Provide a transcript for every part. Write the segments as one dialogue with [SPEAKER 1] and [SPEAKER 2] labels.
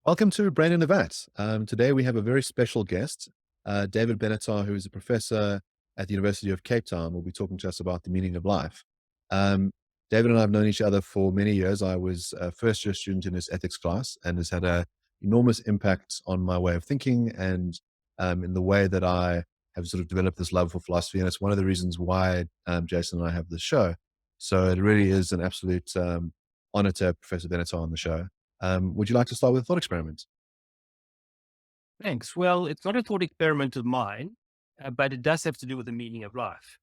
[SPEAKER 1] Welcome to Brain in a Vat. Today we have a very special guest, David Benatar, who is a professor at the University of Cape Town, will be talking to us about the meaning of life. Um, David and I have known each other for many years. I was a first year student in his ethics class and has had an enormous impact on my way of thinking and in the way that I have sort of developed this love for philosophy. And it's one of the reasons why Jason and I have this show. So it really is an absolute honor to have Professor Benatar on the show. Would you like to start with a thought experiment?
[SPEAKER 2] Thanks. Well, it's not a thought experiment of mine, but it does have to do with the meaning of life.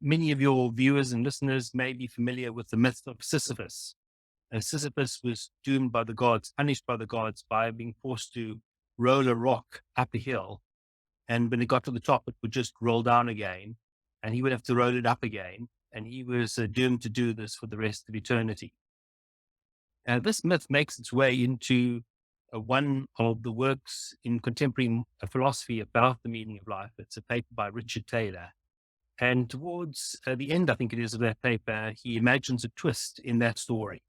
[SPEAKER 2] Many of your viewers and listeners may be familiar with the myth of Sisyphus. Sisyphus was doomed by the gods, punished by the gods by being forced to roll a rock up a hill. And when it got to the top, it would just roll down again, and he would have to roll it up again. And he was doomed to do this for the rest of eternity. This myth makes its way into one of the works in contemporary philosophy about the meaning of life. It's a paper by Richard Taylor. And towards the end, I think it is, of that paper, he imagines a twist in that story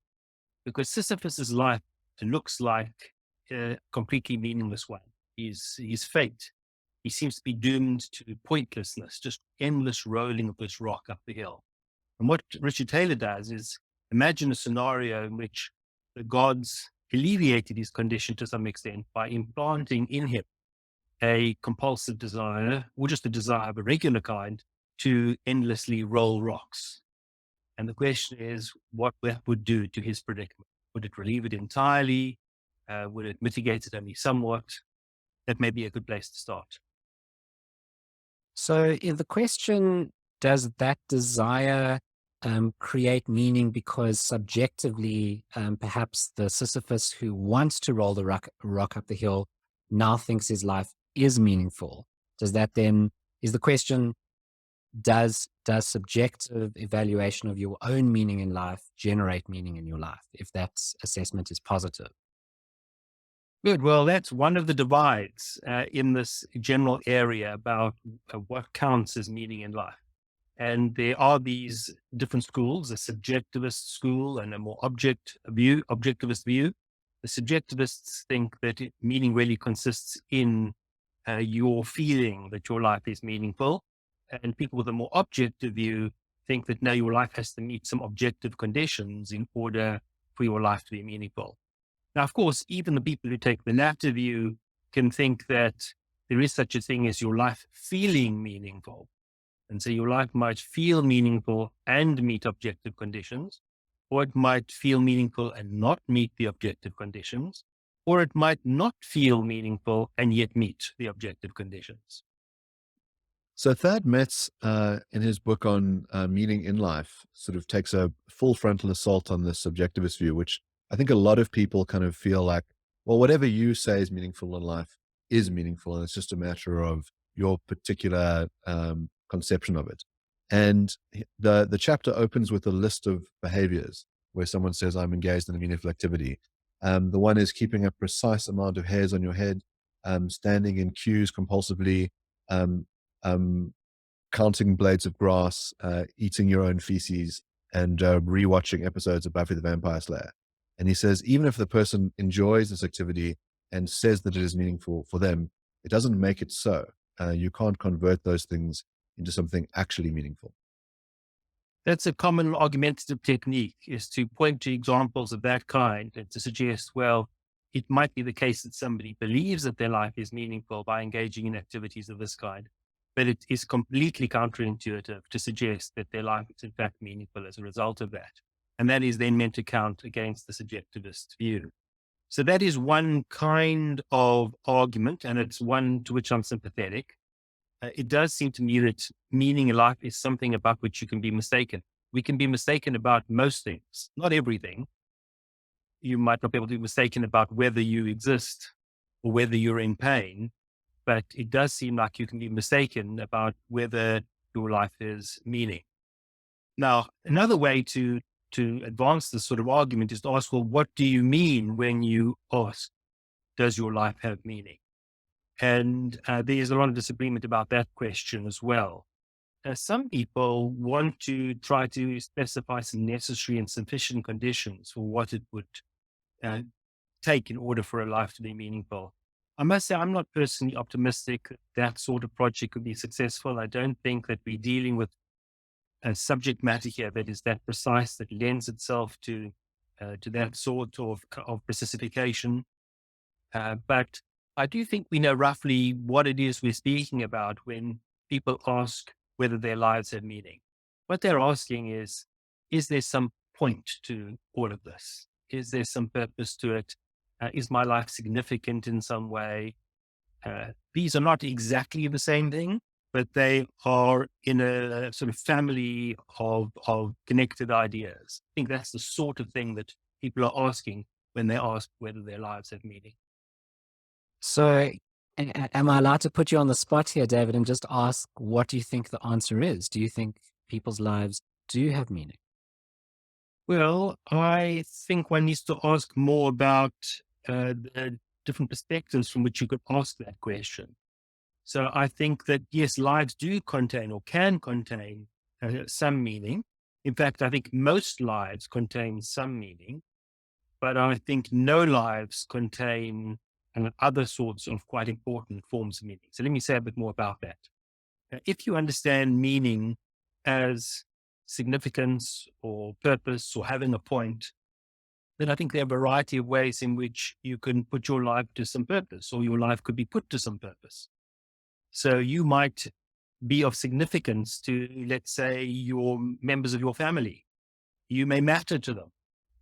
[SPEAKER 2] because Sisyphus's life looks like a completely meaningless one. His fate, he seems to be doomed to pointlessness, just endless rolling of this rock up the hill. And what Richard Taylor does is imagine a scenario in which the gods alleviated his condition to some extent by implanting in him a compulsive desire, or just a desire of a regular kind, to endlessly roll rocks. And the question is what that would do to his predicament. Would it relieve it entirely? Would it mitigate it only somewhat? That may be a good place to start.
[SPEAKER 3] So, in the question, does that desire create meaning because subjectively, perhaps the Sisyphus who wants to roll the rock up the hill now thinks his life is meaningful? Does that then, is the question, does subjective evaluation of your own meaning in life generate meaning in your life, if that assessment is positive?
[SPEAKER 2] Good. Well, that's one of the divides in this general area about what counts as meaning in life. And there are these different schools, a subjectivist school and a more objectivist view. The subjectivists think that meaning really consists in your feeling that your life is meaningful. And people with a more objective view think that no, your life has to meet some objective conditions in order for your life to be meaningful. Now, of course, even the people who take the latter view can think that there is such a thing as your life feeling meaningful. And so your life might feel meaningful and meet objective conditions, or it might feel meaningful and not meet the objective conditions, or it might not feel meaningful and yet meet the objective conditions.
[SPEAKER 1] So Thad Metz, in his book on meaning in life, sort of takes a full frontal assault on this subjectivist view, which I think a lot of people kind of feel like, well, whatever you say is meaningful in life is meaningful, and it's just a matter of your particular conception of it. And the chapter opens with a list of behaviors where someone says, "I'm engaged in a meaningful activity." The one is keeping a precise amount of hairs on your head, standing in queues compulsively. Um, um, Counting blades of grass, eating your own feces, and rewatching episodes of Buffy the Vampire Slayer. And he says, even if the person enjoys this activity and says that it is meaningful for them, it doesn't make it so. You can't convert those things into something actually meaningful.
[SPEAKER 2] That's a common argumentative technique, is to point to examples of that kind and to suggest, well, it might be the case that somebody believes that their life is meaningful by engaging in activities of this kind, but it is completely counterintuitive to suggest that their life is in fact meaningful as a result of that. And that is then meant to count against the subjectivist view. So that is one kind of argument, and it's one to which I'm sympathetic. It does seem to me that meaning in life is something about which you can be mistaken. We can be mistaken about most things, not everything. You might not be able to be mistaken about whether you exist or whether you're in pain, but it does seem like you can be mistaken about whether your life is meaning. Now, another way to advance this sort of argument is to ask, well, what do you mean when you ask, does your life have meaning? And there's a lot of disagreement about that question as well. Some people want to try to specify some necessary and sufficient conditions for what it would take in order for a life to be meaningful. I must say, I'm not personally optimistic that sort of project could be successful. I don't think that we're dealing with a subject matter here that is that precise, that lends itself to that sort of specification. But I do think we know roughly what it is we're speaking about when people ask whether their lives have meaning. What they're asking is there some point to all of this? Is there some purpose to it? Is my life significant in some way? These are not exactly the same thing, but they are in a sort of family of connected ideas. I think that's the sort of thing that people are asking when they ask whether their lives have meaning.
[SPEAKER 3] So, am I allowed to put you on the spot here, David, and just ask what do you think the answer is? Do you think people's lives do have meaning?
[SPEAKER 2] Well, I think one needs to ask more about the different perspectives from which you could ask that question. So I think that, yes, lives do contain or can contain some meaning. In fact, I think most lives contain some meaning, but I think no lives contain other sorts of quite important forms of meaning. So let me say a bit more about that. If you understand meaning as significance or purpose or having a point, then I think there are a variety of ways in which you can put your life to some purpose, or your life could be put to some purpose. So you might be of significance to, let's say, your members of your family. You may matter to them.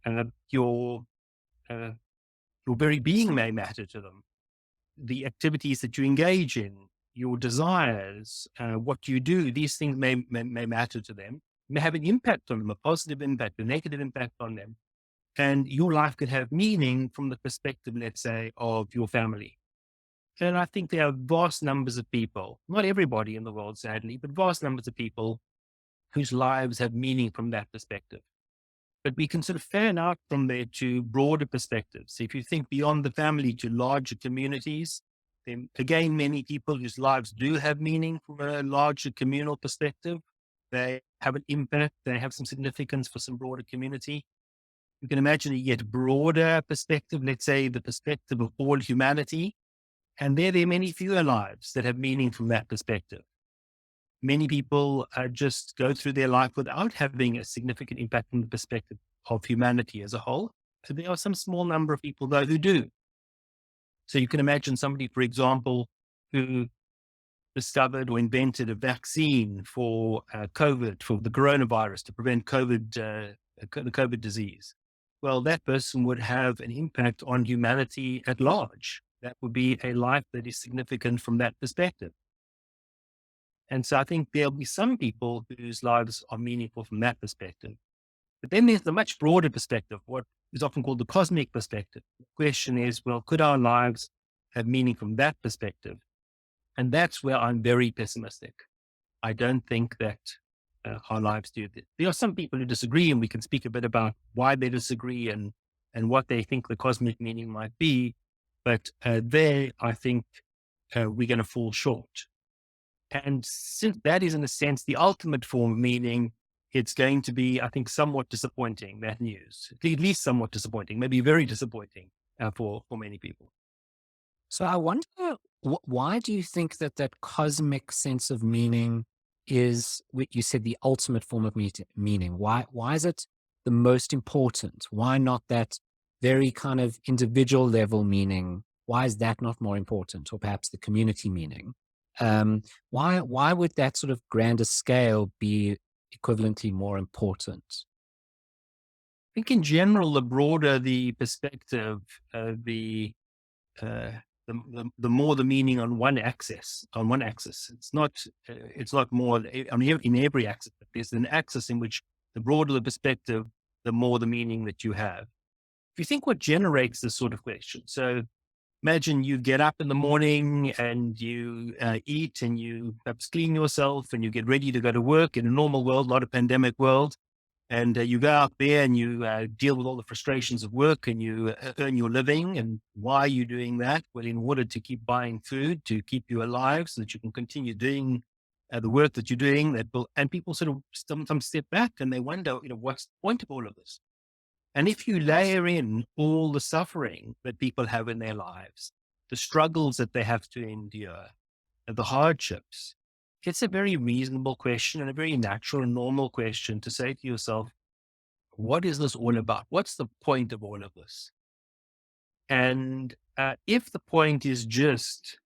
[SPEAKER 2] Uh, your uh, your very being may matter to them. The activities that you engage in, your desires, what you do, these things may matter to them, may have an impact on them, a positive impact, a negative impact on them. And your life could have meaning from the perspective, let's say, of your family. And I think there are vast numbers of people, not everybody in the world, sadly, but vast numbers of people whose lives have meaning from that perspective. But we can sort of fan out from there to broader perspectives. So if you think beyond the family to larger communities, then again, many people whose lives do have meaning from a larger communal perspective. They have an impact, they have some significance for some broader community. You can imagine a yet broader perspective, let's say the perspective of all humanity. And there are many fewer lives that have meaning from that perspective. Many people just go through their life without having a significant impact from the perspective of humanity as a whole. So there are some small number of people, though, who do. So you can imagine somebody, for example, who discovered or invented a vaccine for COVID, for the coronavirus, to prevent the COVID disease. Well, that person would have an impact on humanity at large. That would be a life that is significant from that perspective. And so I think there'll be some people whose lives are meaningful from that perspective. But then there's the much broader perspective, what is often called the cosmic perspective. The question is, well, could our lives have meaning from that perspective? And that's where I'm very pessimistic. I don't think that our lives do this. There are some people who disagree, and we can speak a bit about why they disagree and what they think the cosmic meaning might be. But there, I think we're going to fall short. And since that is, in a sense, the ultimate form of meaning, it's going to be, I think, somewhat disappointing, that news, at least somewhat disappointing, maybe very disappointing for many people.
[SPEAKER 3] So I wonder, why do you think that that cosmic sense of meaning is, what you said, the ultimate form of meaning? Why is it the most important? Why not that very kind of individual level meaning? Why is that not more important, or perhaps the community meaning? Why would that sort of grander scale be equivalently more important?
[SPEAKER 2] I think in general, the broader the perspective, uh, the more the meaning on one axis. It's not more in every axis, but there's an axis in which the broader the perspective, the more the meaning that you have. If you think what generates this sort of question, so imagine you get up in the morning and you eat and you perhaps clean yourself and you get ready to go to work in a normal world, not a pandemic world. And you go out there and you deal with all the frustrations of work and you earn your living. And why are you doing that? Well, in order to keep buying food, to keep you alive so that you can continue doing the work that you're doing. And people sort of sometimes step back and they wonder, what's the point of all of this? And if you layer in all the suffering that people have in their lives, the struggles that they have to endure, and the hardships, it's a very reasonable question and a very natural and normal question to say to yourself, what is this all about? What's the point of all of this? And if the point is just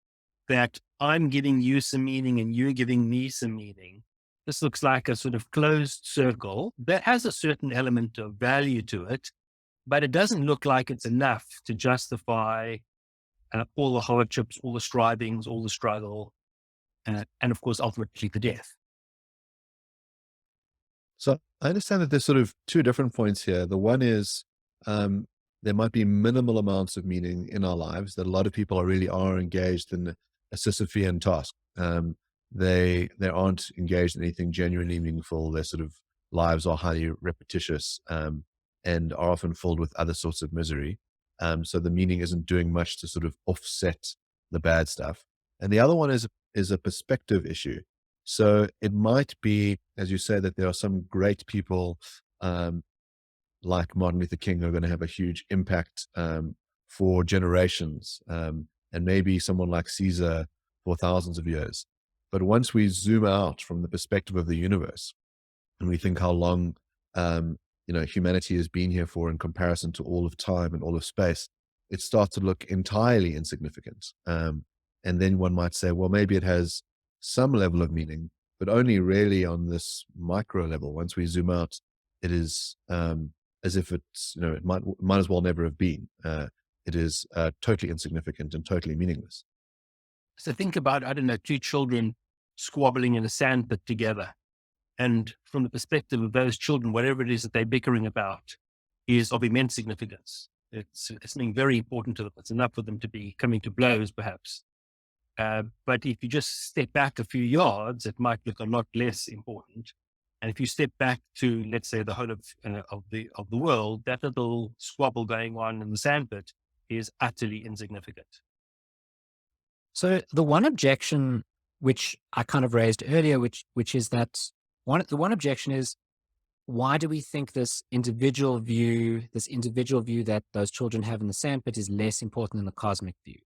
[SPEAKER 2] that I'm giving you some meaning and you're giving me some meaning, this looks like a sort of closed circle that has a certain element of value to it, but it doesn't look like it's enough to justify all the hardships, all the strivings, all the struggle, and of course, ultimately the death.
[SPEAKER 1] So I understand that there's sort of two different points here. The one is um, there might be minimal amounts of meaning in our lives, that a lot of people really are engaged in a Sisyphean task. They aren't engaged in anything genuinely meaningful. Their sort of lives are highly repetitious, and are often filled with other sorts of misery. So the meaning isn't doing much to sort of offset the bad stuff. And the other one is a perspective issue. So it might be, as you say, that there are some great people um, like Martin Luther King who are going to have a huge impact for generations, and maybe someone like Caesar for thousands of years. But once we zoom out from the perspective of the universe and we think how long humanity has been here for in comparison to all of time and all of space, it starts to look entirely insignificant. And then one might say, well, maybe it has some level of meaning, but only really on this micro level. Once we zoom out, it is as if it's, it might as well never have been. It is totally insignificant and totally meaningless.
[SPEAKER 2] So think about, I don't know, two children squabbling in a sandpit together. And from the perspective of those children, whatever it is that they're bickering about is of immense significance. It's something very important to them. It's enough for them to be coming to blows, perhaps. But if you just step back a few yards, it might look a lot less important. And if you step back to, let's say, the whole of the world, that little squabble going on in the sandpit is utterly insignificant.
[SPEAKER 3] So the one objection which I kind of raised earlier, which is that the one objection is, why do we think this individual view that those children have in the sandpit is less important than the cosmic view?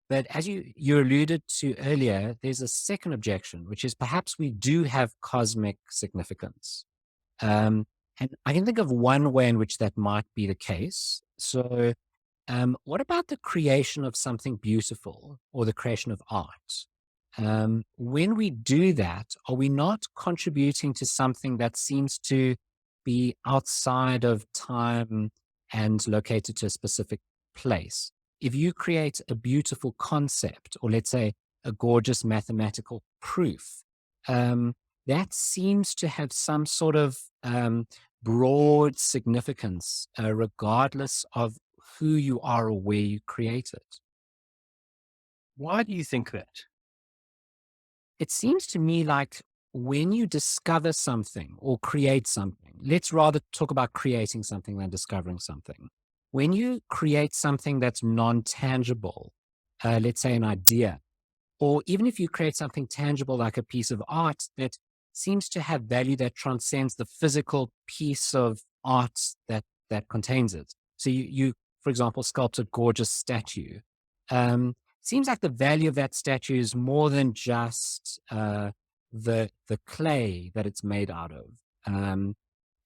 [SPEAKER 3] But as you alluded to earlier, there's a second objection, which is perhaps we do have cosmic significance. And I can think of one way in which that might be the case. So what about the creation of something beautiful or the creation of art? When we do that, are we not contributing to something that seems to be outside of time and located to a specific place? If you create a beautiful concept, or let's say a gorgeous mathematical proof, that seems to have some sort of broad significance, regardless of who you are or where you create it.
[SPEAKER 2] Why do you think that?
[SPEAKER 3] It seems to me like when you discover something or create something, let's rather talk about creating something than discovering something. When you create something that's non-tangible, let's say an idea, or even if you create something tangible like a piece of art that seems to have value that transcends the physical piece of art that contains it. So you for example, sculpt a gorgeous statue. Seems like the value of that statue is more than just the clay that it's made out of.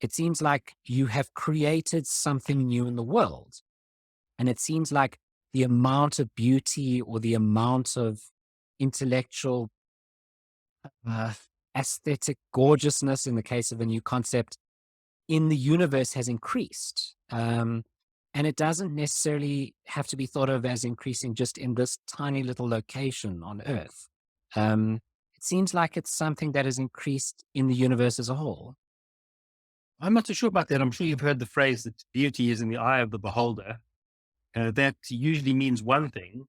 [SPEAKER 3] It seems like you have created something new in the world. And it seems like the amount of beauty or the amount of intellectual aesthetic gorgeousness in the case of a new concept in the universe has increased. And it doesn't necessarily have to be thought of as increasing just in this tiny little location on Earth. It seems like it's something that has increased in the universe as a whole.
[SPEAKER 2] I'm not so sure about that. I'm sure you've heard the phrase that beauty is in the eye of the beholder. That usually means one thing,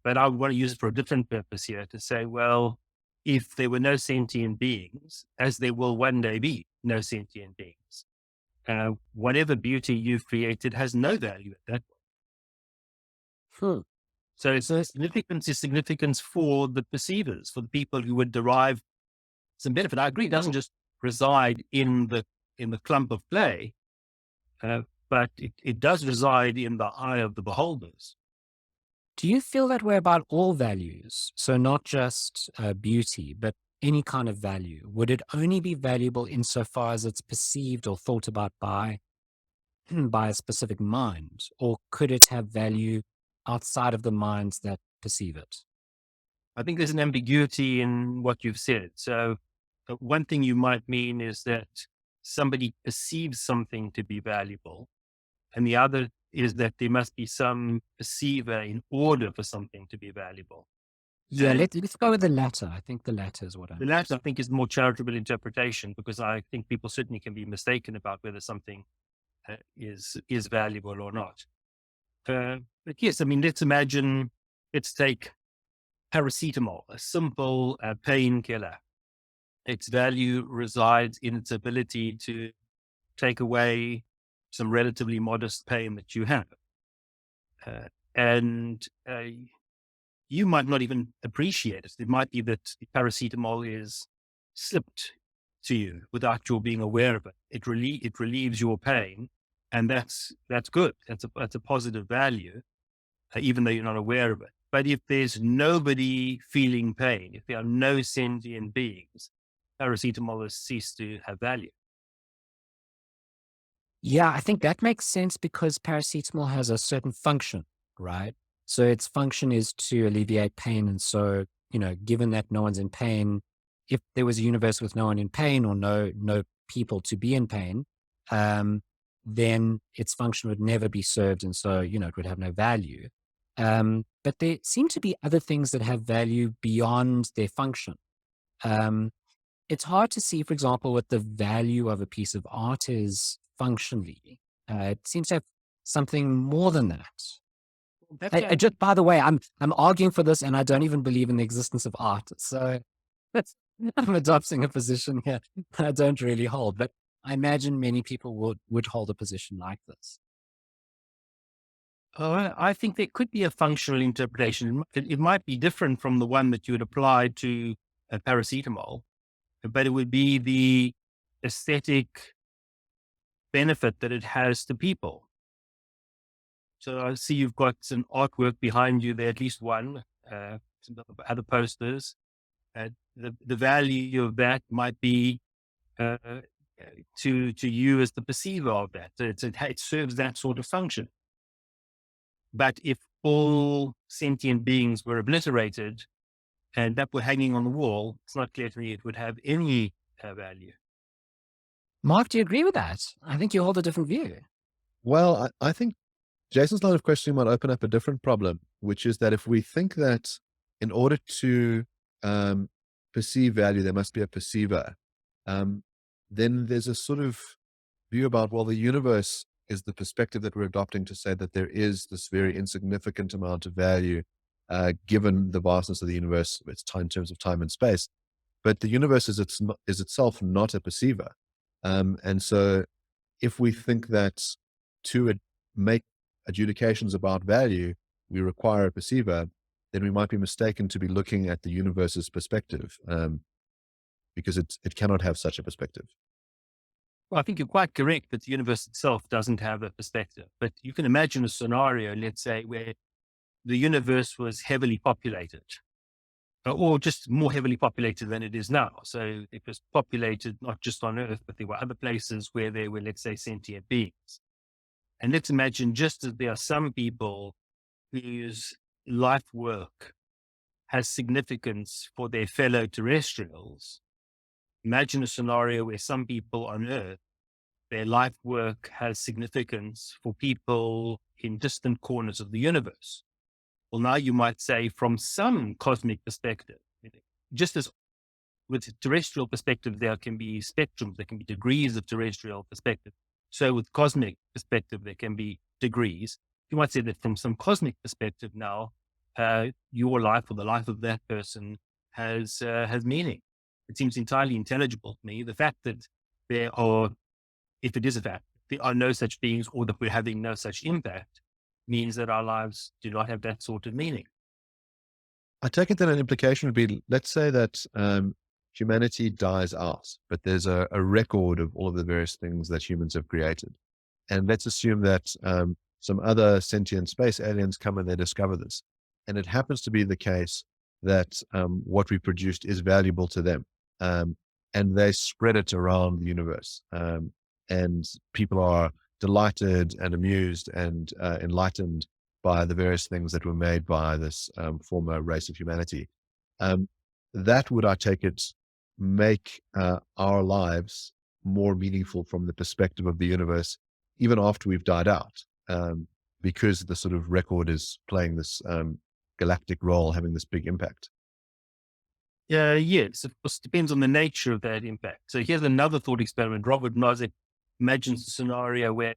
[SPEAKER 2] but I want to use it for a different purpose here to say, well, if there were no sentient beings, as there will one day be no sentient beings, whatever beauty you've created has no value at that point. So it's significance is significance for the perceivers, for the people who would derive some benefit. I agree, it doesn't just reside in the clump of clay, but it does reside in the eye of the beholders.
[SPEAKER 3] Do you feel that way about all values? So not just beauty, but any kind of value? Would it only be valuable insofar as it's perceived or thought about by by a specific mind, or could it have value outside of the minds that perceive it?
[SPEAKER 2] I think there's an ambiguity in what you've said. So, one thing you might mean is that somebody perceives something to be valuable, and the other is that there must be some perceiver in order for something to be valuable.
[SPEAKER 3] Yeah,
[SPEAKER 2] And
[SPEAKER 3] let's go with the latter. I think the latter is what I
[SPEAKER 2] the
[SPEAKER 3] meant.
[SPEAKER 2] latter, I think, is more charitable interpretation, because I think people certainly can be mistaken about whether something is valuable or not. But yes, I mean, let's take paracetamol, a simple painkiller. Its value resides in its ability to take away some relatively modest pain that you have. And you might not even appreciate it. It might be that the paracetamol is slipped to you without your being aware of it. It relieves your pain, and that's good. That's a positive value, even though you're not aware of it. But if there's nobody feeling pain, if there are no sentient beings, paracetamol has ceased to have value.
[SPEAKER 3] Yeah, I think that makes sense because paracetamol has a certain function, right? So its function is to alleviate pain. And so, given that no one's in pain, if there was a universe with no one in pain or no people to be in pain, um, then its function would never be served. And so, it would have no value. But there seem to be other things that have value beyond their function. Um, it's hard to see, for example, what the value of a piece of art is functionally. It seems to have something more than that.
[SPEAKER 2] That's
[SPEAKER 3] Just by the way, I'm arguing for this, and I don't even believe in the existence of art. So that's, I'm adopting a position here I don't really hold, but I imagine many people would hold a position like this.
[SPEAKER 2] I think there could be a functional interpretation. It might be different from the one that you would apply to paracetamol, but it would be the aesthetic benefit that it has to people. So I see you've got some artwork behind you there, at least one, some other posters. The value of that might be uh, to you as the perceiver of that. So it serves that sort of function. But if all sentient beings were obliterated and that were hanging on the wall, it's not clear to me it would have any value.
[SPEAKER 3] Mark, do you agree with that? I think you hold a different view.
[SPEAKER 1] Well, I think Jason's line of questioning might open up a different problem, which is that if we think that in order to um, perceive value, there must be a perceiver, then there's a sort of view about, well, the universe is the perspective that we're adopting to say that there is this very insignificant amount of value given the vastness of the universe, its time in terms of time and space. But the universe is itself not a perceiver. And so if we think that to make adjudications about value, we require a perceiver, then we might be mistaken to be looking at the universe's perspective, because it cannot have such a perspective.
[SPEAKER 2] Well, I think you're quite correct that the universe itself doesn't have a perspective. But you can imagine a scenario, let's say, where the universe was heavily populated, or just more heavily populated than it is now. So it was populated not just on Earth, but there were other places where there were, let's say, sentient beings. And let's imagine, just as there are some people whose life work has significance for their fellow terrestrials, imagine a scenario where some people on Earth, their life work has significance for people in distant corners of the universe. Well, now you might say, from some cosmic perspective, just as with terrestrial perspective, there can be spectrums, there can be degrees of terrestrial perspective. So with cosmic perspective, there can be degrees. You might say that from some cosmic perspective now, your life or the life of that person has meaning. It seems entirely intelligible to me. The fact that there are, if it is a fact, there are no such beings, or that we're having no such impact, means that our lives do not have that sort of meaning.
[SPEAKER 1] I take it that an implication would be, let's say that humanity dies out, but there's a record of all of the various things that humans have created. And let's assume that some other sentient space aliens come and they discover this. And it happens to be the case that what we produced is valuable to them. And they spread it around the universe. And people are delighted and amused and enlightened by the various things that were made by this former race of humanity. That would, I take it, make our lives more meaningful from the perspective of the universe, even after we've died out, because the sort of record is playing this galactic role, having this big impact.
[SPEAKER 2] Yes, of course, depends on the nature of that impact. So here's another thought experiment. Robert Nozick imagines a scenario where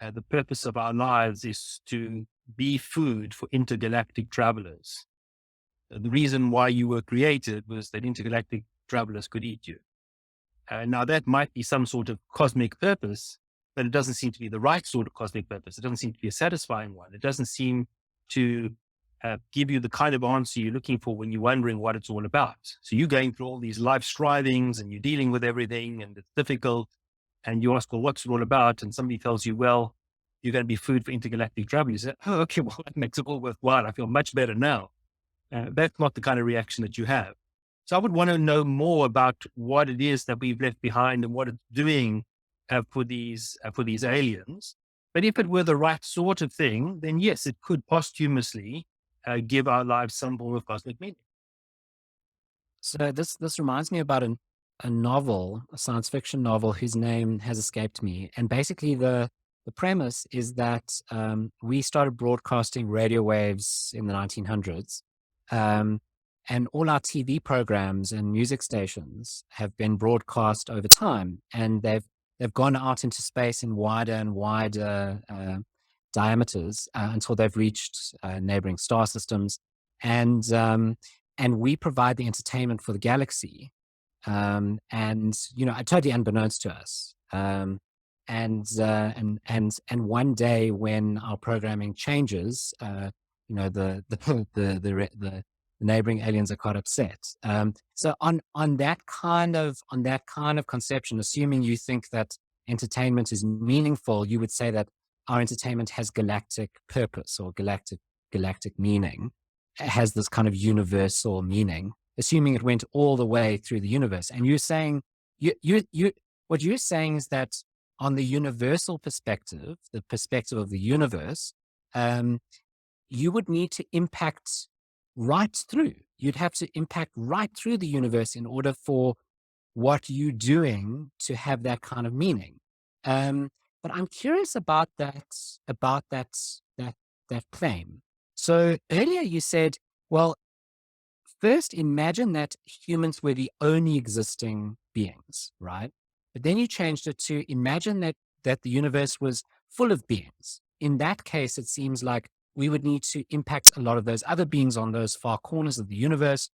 [SPEAKER 2] the purpose of our lives is to be food for intergalactic travelers. The reason why you were created was that intergalactic travelers could eat you. Now, that might be some sort of cosmic purpose, but it doesn't seem to be the right sort of cosmic purpose. It doesn't seem to be a satisfying one. It doesn't seem to give you the kind of answer you're looking for when you're wondering what it's all about. So you're going through all these life strivings and you're dealing with everything and it's difficult. And you ask, well, what's it all about? And somebody tells you, well, you're going to be food for intergalactic travel. You say, oh, okay, well, that makes it all worthwhile. I feel much better now. That's not the kind of reaction that you have. So I would want to know more about what it is that we've left behind and what it's doing for these aliens. But if it were the right sort of thing, then yes, it could posthumously give our lives some form of cosmic meaning.
[SPEAKER 3] So this reminds me about a novel, a science fiction novel whose name has escaped me. And basically the premise is that we started broadcasting radio waves in the 1900s. And all our TV programs and music stations have been broadcast over time, and they've gone out into space in wider and wider diameters until they've reached neighboring star systems, and we provide the entertainment for the galaxy, and totally unbeknownst to us. And one day when our programming changes, the neighboring aliens are quite upset. So on that kind of conception, assuming you think that entertainment is meaningful, you would say that our entertainment has galactic purpose or galactic meaning. It has this kind of universal meaning, assuming it went all the way through the universe. And you're saying what you're saying is that on the universal perspective, the perspective of the universe, you would need to impact right through. You'd have to impact right through the universe in order for what you're doing to have that kind of meaning. But I'm curious about that claim. So earlier you said, well, first imagine that humans were the only existing beings, right? But then you changed it to imagine that the universe was full of beings. In that case, it seems like we would need to impact a lot of those other beings on those far corners of the universe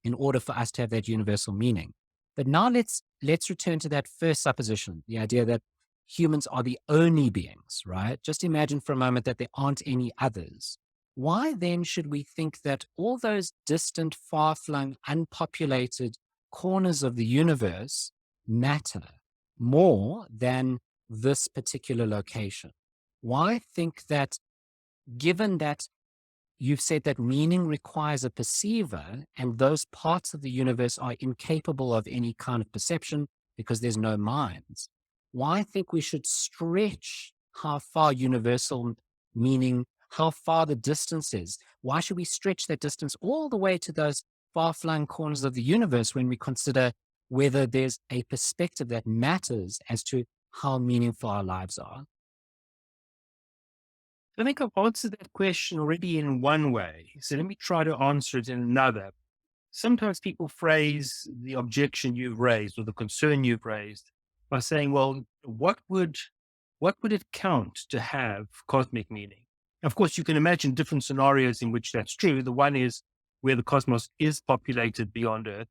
[SPEAKER 3] in order for us to have that universal meaning. But now let's return to that first supposition, the idea that humans are the only beings, right? Just imagine for a moment that there aren't any others. Why then should we think that all those distant, far-flung, unpopulated corners of the universe matter more than this particular location? Why think that, given that you've said that meaning requires a perceiver and those parts of the universe are incapable of any kind of perception because there's no minds, why think we should stretch how far universal meaning, how far the distance is? Why should we stretch that distance all the way to those far-flung corners of the universe when we consider whether there's a perspective that matters as to how meaningful our lives are?
[SPEAKER 2] I think I've answered that question already in one way. So let me try to answer it in another. Sometimes people phrase the objection you've raised or the concern you've raised by saying, well, what would it count to have cosmic meaning? Of course, you can imagine different scenarios in which that's true. The one is where the cosmos is populated beyond Earth,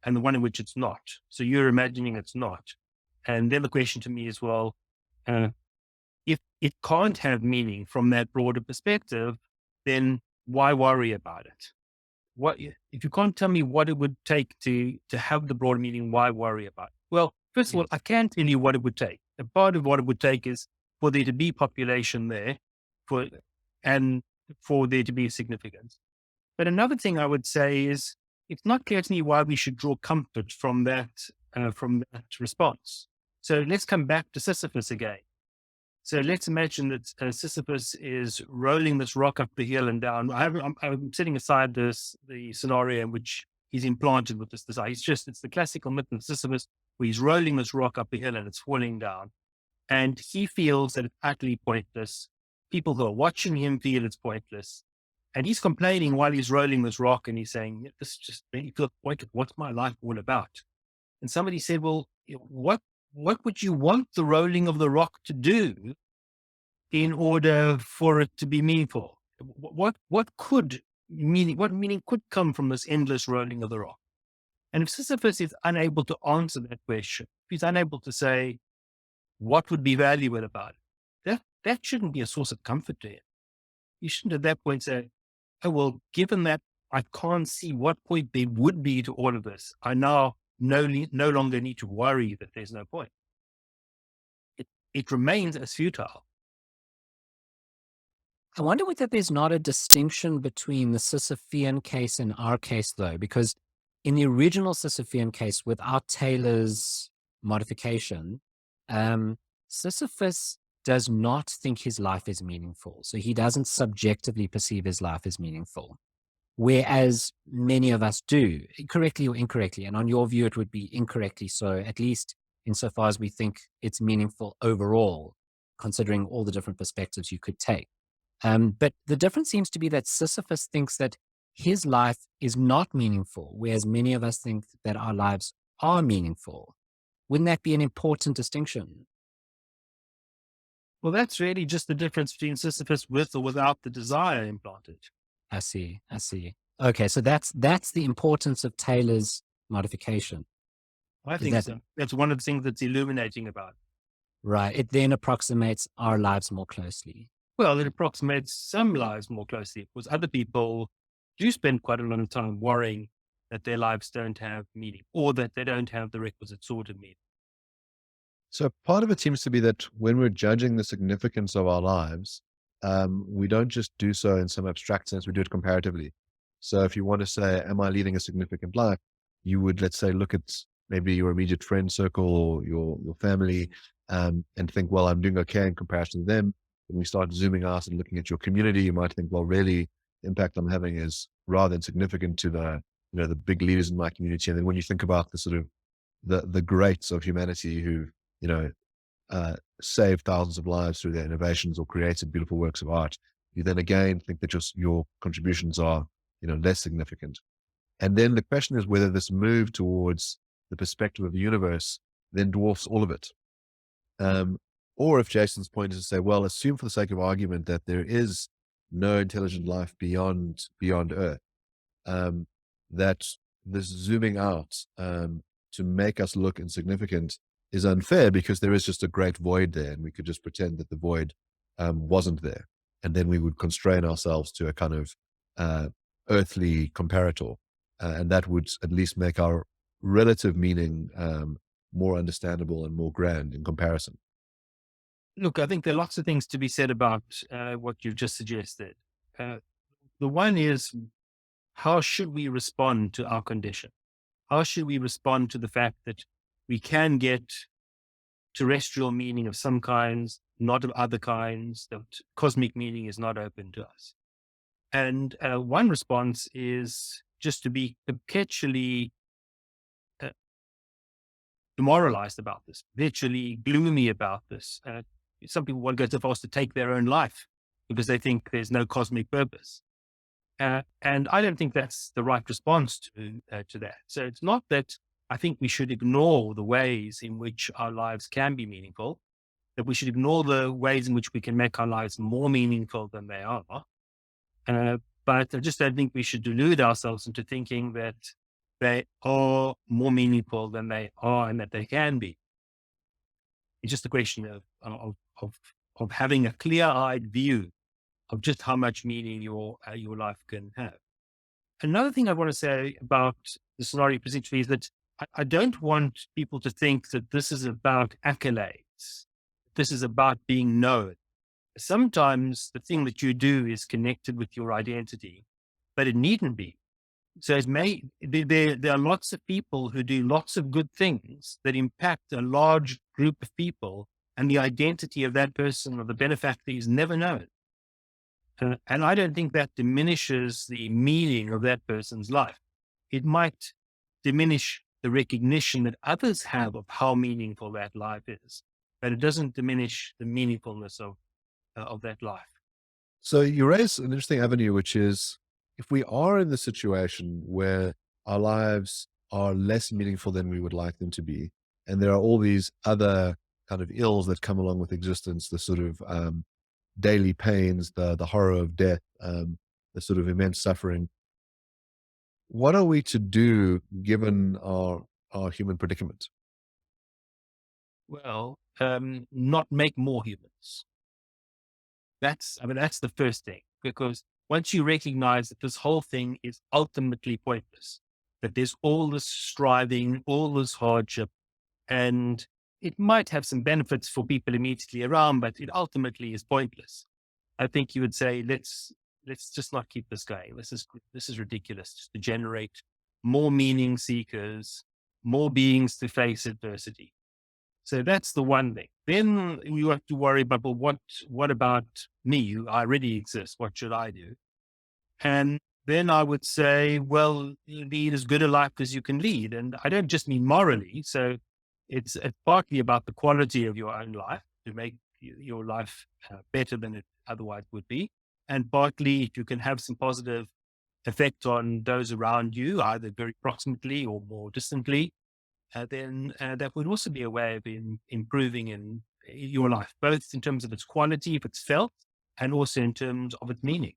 [SPEAKER 2] and the one in which it's not. So you're imagining it's not. And then the question to me is, well, if it can't have meaning from that broader perspective, then why worry about it? What if you can't tell me what it would take to have the broader meaning? Why worry about it? Well, first of all, I can tell you what it would take. A part of what it would take is for there to be population there, and for there to be significance. But another thing I would say is it's not clear to me why we should draw comfort from that response. So let's come back to Sisyphus again. So let's imagine that Sisyphus is rolling this rock up the hill and down. I'm setting aside the scenario in which he's implanted with this desire. It's the classical myth of Sisyphus where he's rolling this rock up the hill and it's falling down. And he feels that it's utterly pointless. People who are watching him feel it's pointless. And he's complaining while he's rolling this rock and he's saying, this just really feels pointless. What's my life all about? And somebody said, well, what would you want the rolling of the rock to do in order for it to be meaningful? What meaning could come from this endless rolling of the rock? And if Sisyphus is unable to answer that question, if he's unable to say, what would be valuable about it? That shouldn't be a source of comfort to him. You shouldn't at that point say, oh, well, given that I can't see what point there would be to all of this, I now no longer need to worry that there's no point. It remains as futile.
[SPEAKER 3] I wonder whether there's not a distinction between the Sisyphean case and our case, though, because in the original Sisyphean case, without Taylor's modification, Sisyphus does not think his life is meaningful. So he doesn't subjectively perceive his life as meaningful, whereas many of us do, correctly or incorrectly. And on your view, it would be incorrectly so, at least insofar as we think it's meaningful overall, considering all the different perspectives you could take. But the difference seems to be that Sisyphus thinks that his life is not meaningful, whereas many of us think that our lives are meaningful. Wouldn't that be an important distinction?
[SPEAKER 2] Well, that's really just the difference between Sisyphus with or without the desire implanted.
[SPEAKER 3] I see. Okay, so that's the importance of Taylor's modification.
[SPEAKER 2] I think so. That's one of the things that's illuminating about it.
[SPEAKER 3] Right. It then approximates our lives more closely.
[SPEAKER 2] Well, it approximates some lives more closely because other people do spend quite a lot of time worrying that their lives don't have meaning or that they don't have the requisite sort of meaning.
[SPEAKER 1] So part of it seems to be that when we're judging the significance of our lives, we don't just do so in some abstract sense, we do it comparatively. So if you want to say, am I leading a significant life? You would, let's say, look at maybe your immediate friend circle or your family, and think, well, I'm doing okay in comparison to them. When we start zooming out and looking at your community, you might think, well, really the impact I'm having is rather insignificant to the big leaders in my community. And then when you think about the sort of the greats of humanity who, saved thousands of lives through their innovations or created beautiful works of art, you then again think that your contributions are, less significant. And then the question is whether this move towards the perspective of the universe then dwarfs all of it. Or if Jason's point is to say, well, assume for the sake of argument that there is no intelligent life beyond Earth, that this zooming out to make us look insignificant is unfair because there is just a great void there, and we could just pretend that the void wasn't there, and then we would constrain ourselves to a kind of earthly comparator, and that would at least make our relative meaning more understandable and more grand in comparison.
[SPEAKER 2] Look, I think there are lots of things to be said about what you've just suggested. The one is, how should we respond to our condition? How should we respond to the fact that we can get terrestrial meaning of some kinds, not of other kinds, that cosmic meaning is not open to us? And one response is just to be perpetually demoralized about this, virtually gloomy about this. Some people want to go so far as to take their own life because they think there's no cosmic purpose. And I don't think that's the right response to that. So it's not that I think we should ignore the ways in which our lives can be meaningful, that we should ignore the ways in which we can make our lives more meaningful than they are. But I just don't think we should delude ourselves into thinking that they are more meaningful than they are and that they can be. It's just a question of having a clear-eyed view of just how much meaning your life can have. Another thing I want to say about the scenario presented is that I don't want people to think that this is about accolades. this is about being known. Sometimes the thing that you do is connected with your identity, but it needn't be. So there are lots of people who do lots of good things that impact a large group of people, and the identity of that person or the benefactor is never known. And I don't think that diminishes the meaning of that person's life. It might diminish the recognition that others have of how meaningful that life is, but it doesn't diminish the meaningfulness of that life.
[SPEAKER 1] So you raise an interesting avenue, which is if we are in the situation where our lives are less meaningful than we would like them to be, and there are all these other kind of ills that come along with existence, the sort of daily pains, the horror of death, the sort of immense suffering. What are we to do given our human predicament?
[SPEAKER 2] Well, not make more humans. That's the first thing, because once you recognize that this whole thing is ultimately pointless, that there's all this striving, all this hardship, and it might have some benefits for people immediately around, but it ultimately is pointless. I think you would say, let's just not keep this going. This is ridiculous, just to generate more meaning seekers, more beings to face adversity. So that's the one thing. Then you have to worry about, well, what about me? I already exist. What should I do? And then I would say, well, you lead as good a life as you can lead. And I don't just mean morally. So it's partly about the quality of your own life to make your life better than it otherwise would be. And partly if you can have some positive effect on those around you, either very proximately or more distantly, then that would also be a way of improving in your life, both in terms of its quality, if it's felt, and also in terms of its meaning.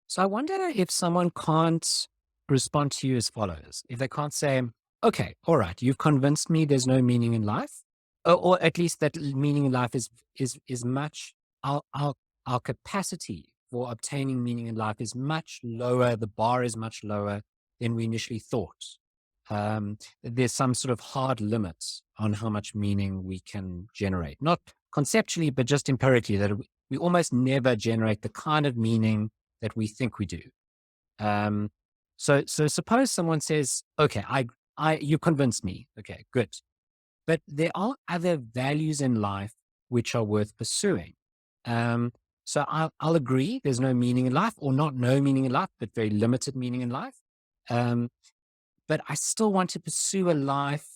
[SPEAKER 3] So I wonder if someone can't respond to you as follows. If they can't say, okay, all right, you've convinced me there's no meaning in life, or at least that meaning in life is much, our capacity for obtaining meaning in life is much lower. The bar is much lower than we initially thought. There's some sort of hard limits on how much meaning we can generate, not conceptually, but just empirically, that we almost never generate the kind of meaning that we think we do. So suppose someone says, okay, you convinced me. Okay, good. But there are other values in life which are worth pursuing. So I'll agree there's no meaning in life, or not no meaning in life, but very limited meaning in life. But I still want to pursue a life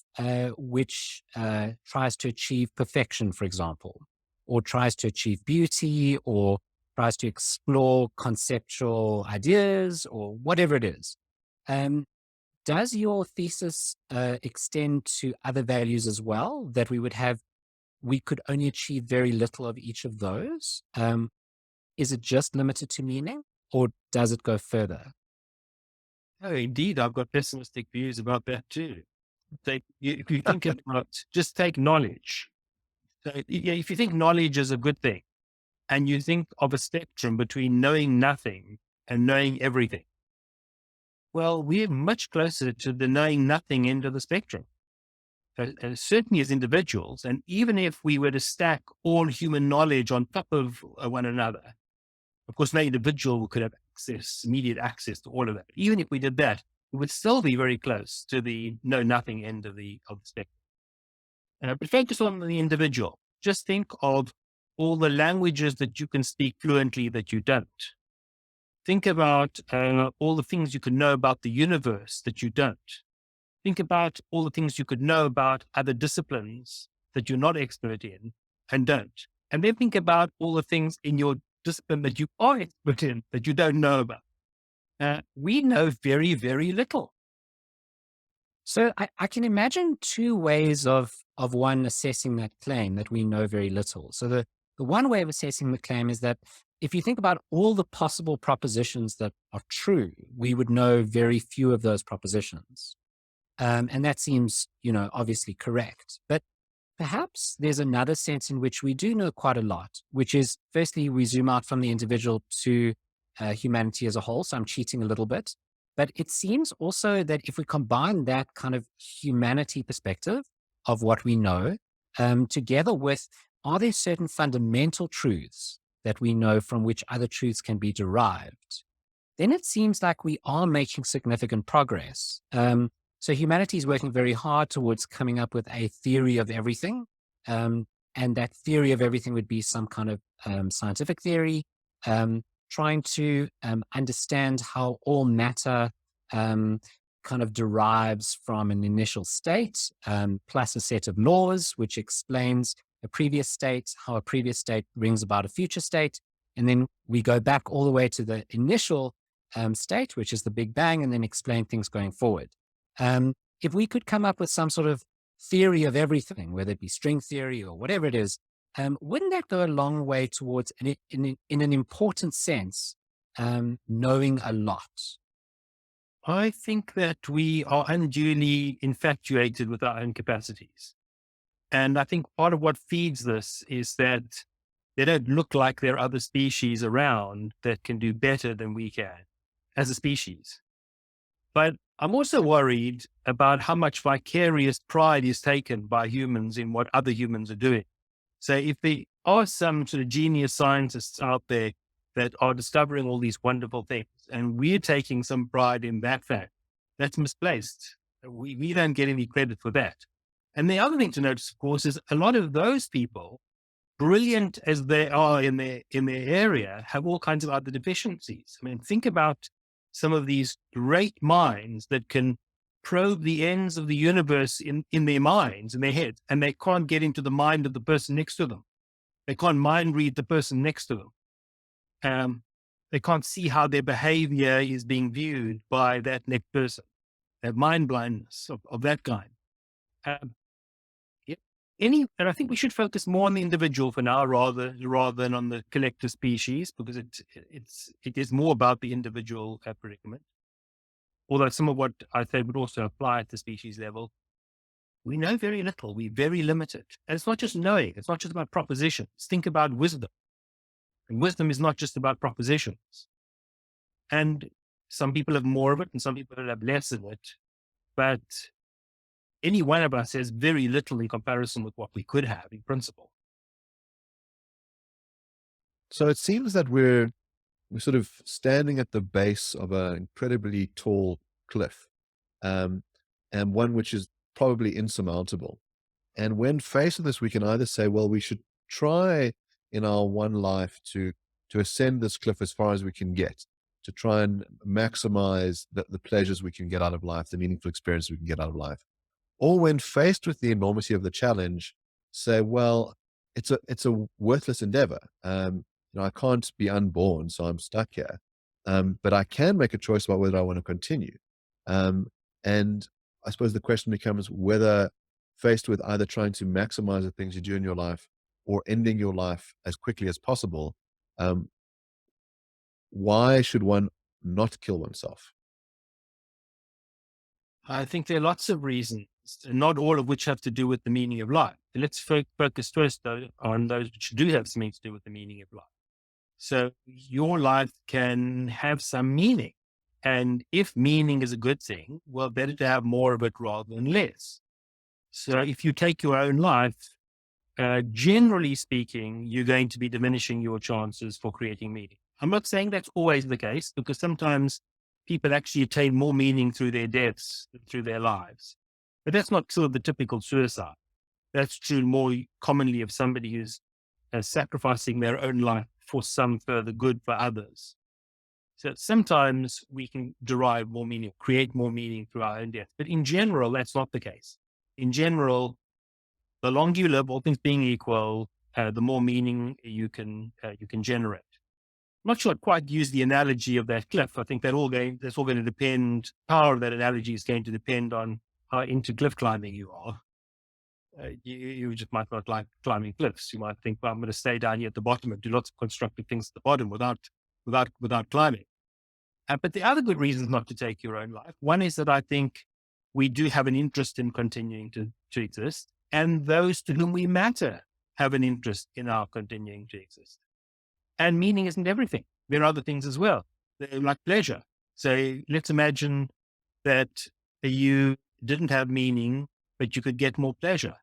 [SPEAKER 3] which tries to achieve perfection, for example, or tries to achieve beauty, or tries to explore conceptual ideas, or whatever it is. Does your thesis extend to other values as well, that we could only achieve very little of each of those? Is it just limited to meaning, or does it go further?
[SPEAKER 2] Oh, indeed, I've got pessimistic views about that too. If you think about, just take knowledge. So, if you think knowledge is a good thing, and you think of a spectrum between knowing nothing and knowing everything, well, we're much closer to the knowing nothing end of the spectrum. Certainly as individuals, and even if we were to stack all human knowledge on top of one another, of course, no individual could have immediate access to all of that. Even if we did that, we would still be very close to the know nothing end of the spectrum. But focus on the individual. Just think of all the languages that you can speak fluently that you don't. Think about all the things you could know about the universe that you don't. Think about all the things you could know about other disciplines that you're not expert in and don't. And then think about all the things in your discipline that you are expert in that you don't know about. We know very, very little.
[SPEAKER 3] So I can imagine two ways of one assessing that claim, that we know very little. So the one way of assessing the claim is that if you think about all the possible propositions that are true, we would know very few of those propositions. And that seems, obviously correct. But perhaps there's another sense in which we do know quite a lot, which is, firstly, we zoom out from the individual to humanity as a whole. So I'm cheating a little bit. But it seems also that if we combine that kind of humanity perspective of what we know, together with are there certain fundamental truths that we know from which other truths can be derived? Then it seems like we are making significant progress. So humanity is working very hard towards coming up with a theory of everything. And that theory of everything would be some kind of scientific theory, trying to understand how all matter kind of derives from an initial state, plus a set of laws, which explains a previous state, how a previous state brings about a future state. And then we go back all the way to the initial state, which is the Big Bang, and then explain things going forward. If we could come up with some sort of theory of everything, whether it be string theory or whatever it is, wouldn't that go a long way towards, in an important sense, knowing a lot?
[SPEAKER 2] I think that we are unduly infatuated with our own capacities. And I think part of what feeds this is that they don't look like there are other species around that can do better than we can as a species. But I'm also worried about how much vicarious pride is taken by humans in what other humans are doing. So if there are some sort of genius scientists out there that are discovering all these wonderful things, and we're taking some pride in that fact, that's misplaced. We don't get any credit for that. And the other thing to notice, of course, is a lot of those people, brilliant as they are in their area, have all kinds of other deficiencies. I mean, think about some of these great minds that can probe the ends of the universe in their minds, in their heads, and they can't get into the mind of the person next to them. They can't mind read the person next to them. They can't see how their behavior is being viewed by that next person. They have mind blindness of that kind. Um, and I think we should focus more on the individual for now, rather than on the collective species, because it is more about the individual predicament. Although some of what I say would also apply at the species level. We know very little. We're very limited. And it's not just knowing. It's not just about propositions. Think about wisdom. And wisdom is not just about propositions. And some people have more of it and some people have less of it. But any one of us has very little in comparison with what we could have in principle.
[SPEAKER 1] So it seems that we're sort of standing at the base of an incredibly tall cliff, and one which is probably insurmountable. And when faced with this, we can either say, well, we should try in our one life to ascend this cliff as far as we can get, to try and maximize the pleasures we can get out of life, the meaningful experience we can get out of life. Or when faced with the enormity of the challenge, say, well, it's a worthless endeavor. I can't be unborn, so I'm stuck here. But I can make a choice about whether I want to continue. And I suppose the question becomes whether, faced with either trying to maximize the things you do in your life or ending your life as quickly as possible, why should one not kill oneself?
[SPEAKER 2] I think there are lots of reasons, not all of which have to do with the meaning of life. Let's focus first, though, on those which do have something to do with the meaning of life. So your life can have some meaning. And if meaning is a good thing, well, better to have more of it rather than less. So if you take your own life, generally speaking, you're going to be diminishing your chances for creating meaning. I'm not saying that's always the case, because sometimes people actually attain more meaning through their deaths than through their lives. But that's not sort of the typical suicide. That's true more commonly of somebody who's sacrificing their own life for some further good for others. So sometimes we can derive more meaning, create more meaning through our own death. But in general, that's not the case. In general, the longer you live, all things being equal, the more meaning you can generate. I'm not sure I'd quite use the analogy of that cliff. I think that's all going to depend. Power of that analogy is going to depend on how into cliff climbing you are. You just might not like climbing cliffs. You might think, well, I'm going to stay down here at the bottom and do lots of constructive things at the bottom without climbing. But the other good reasons not to take your own life. One is that I think we do have an interest in continuing to exist, and those to whom we matter have an interest in our continuing to exist. And meaning isn't everything. There are other things as well, like pleasure. So let's imagine that you didn't have meaning, but you could get more pleasure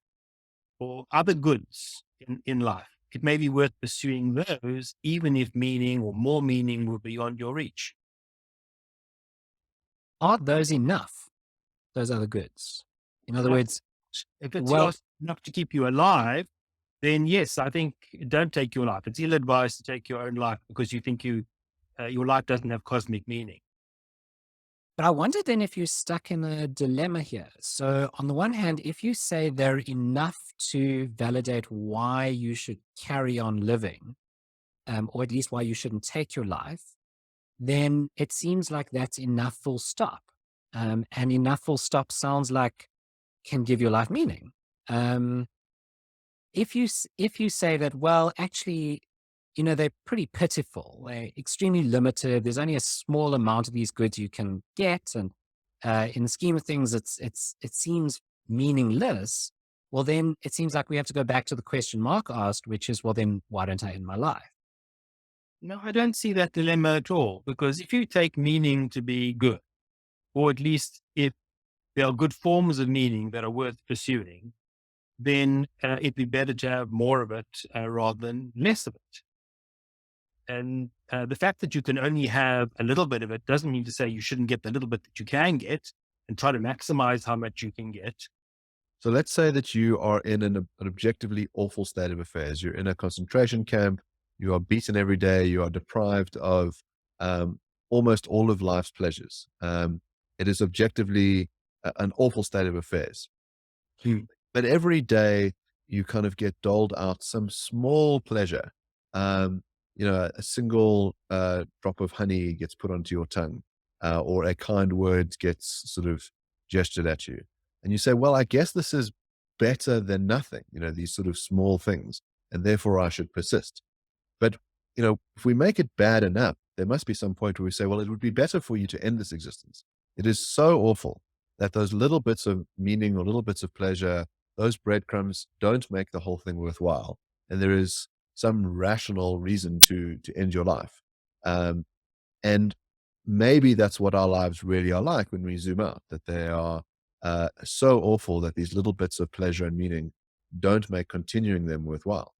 [SPEAKER 2] or other goods. in life. It may be worth pursuing those, even if meaning or more meaning will be beyond your reach.
[SPEAKER 3] Are those enough? Those other goods. In other
[SPEAKER 2] Now,
[SPEAKER 3] words,
[SPEAKER 2] if it's
[SPEAKER 3] well,
[SPEAKER 2] enough to keep you alive, then yes, I think don't take your life. It's ill-advised to take your own life because you think your life doesn't have cosmic meaning.
[SPEAKER 3] but I wonder then if you're stuck in a dilemma here. So, on the one hand, if you say they're enough to validate why you should carry on living, or at least why you shouldn't take your life, then it seems like that's enough full stop. And enough full stop sounds like can give your life meaning. Um, if you say that, well, actually, they're pretty pitiful, they're extremely limited. There's only a small amount of these goods you can get, and in the scheme of things, it seems meaningless. Well, then it seems like we have to go back to the question Mark asked, which is, well, then why don't I end my life?
[SPEAKER 2] No, I don't see that dilemma at all, because if you take meaning to be good, or at least if there are good forms of meaning that are worth pursuing, then it'd be better to have more of it rather than less of it. And the fact that you can only have a little bit of it doesn't mean to say you shouldn't get the little bit that you can get and try to maximize how much you can get.
[SPEAKER 1] So let's say that you are in an objectively awful state of affairs. You're in a concentration camp. You are beaten every day. You are deprived of almost all of life's pleasures. It is objectively an awful state of affairs. But every day you kind of get doled out some small pleasure. A single drop of honey gets put onto your tongue, or a kind word gets sort of gestured at you. And you say, well, I guess this is better than nothing, these sort of small things, and therefore I should persist. But, if we make it bad enough, there must be some point where we say, well, it would be better for you to end this existence. It is so awful that those little bits of meaning or little bits of pleasure, those breadcrumbs don't make the whole thing worthwhile. And there is some rational reason to end your life. And maybe that's what our lives really are like when we zoom out, that they are so awful that these little bits of pleasure and meaning don't make continuing them worthwhile.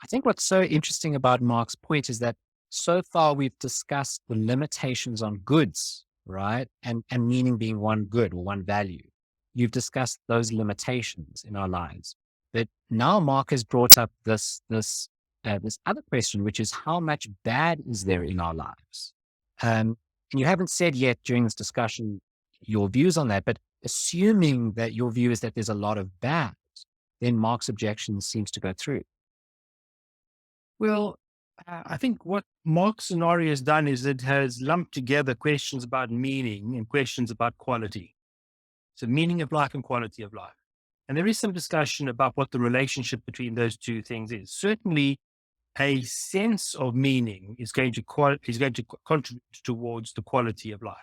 [SPEAKER 3] I think what's so interesting about Mark's point is that so far we've discussed the limitations on goods, right? And meaning being one good or one value. You've discussed those limitations in our lives. But now Mark has brought up this other question, which is how much bad is there in our lives? And you haven't said yet during this discussion your views on that, but assuming that your view is that there's a lot of bad, then Mark's objection seems to go through.
[SPEAKER 2] Well, I think what Mark's scenario has done is it has lumped together questions about meaning and questions about quality. So meaning of life and quality of life. And there is some discussion about what the relationship between those two things is. Certainly, a sense of meaning is going to contribute towards the quality of life.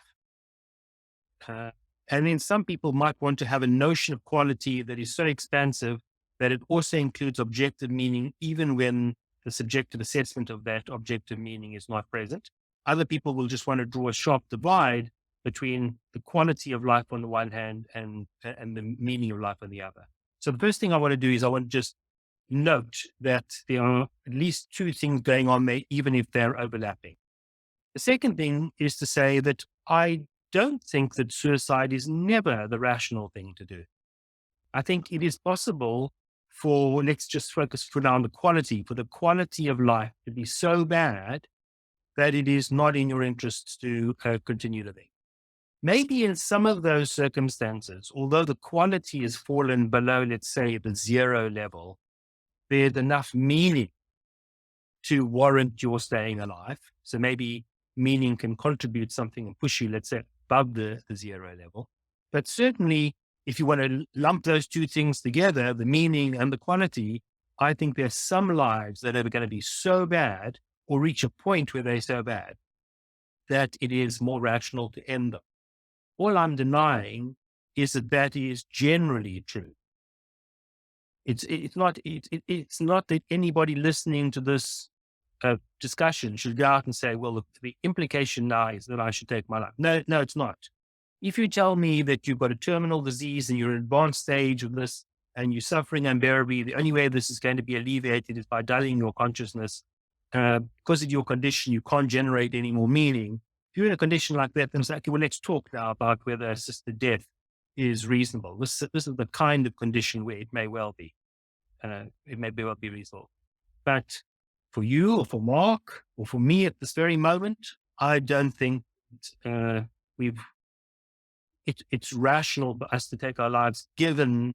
[SPEAKER 2] And then some people might want to have a notion of quality that is so expansive that it also includes objective meaning, even when the subjective assessment of that objective meaning is not present. Other people will just want to draw a sharp divide between the quality of life on the one hand and the meaning of life on the other. So the first thing I want to do is I want to just note that there are at least two things going on there, even if they're overlapping. The second thing is to say that I don't think that suicide is never the rational thing to do. I think it is possible let's just focus for now on the quality, for the quality of life to be so bad that it is not in your interests to continue living. Maybe in some of those circumstances, although the quality has fallen below, let's say, the 0 level, there's enough meaning to warrant your staying alive. So maybe meaning can contribute something and push you, let's say, above the 0 level. But certainly, if you want to lump those two things together, the meaning and the quality, I think there's some lives that are going to be so bad or reach a point where they're so bad that it is more rational to end them. All I'm denying is that is generally true. It's not that anybody listening to this discussion should go out and say, well, the implication now is that I should take my life. No, it's not. If you tell me that you've got a terminal disease and you're in an advanced stage of this, and you're suffering unbearably, the only way this is going to be alleviated is by dulling your consciousness. Because of your condition, you can't generate any more meaning. If you're in a condition like that, then it's like, okay, well, let's talk now about whether assisted death is reasonable. This is the kind of condition where it may well be. It may well be reasonable. But for you or for Mark or for me at this very moment, I don't think it's rational for us to take our lives given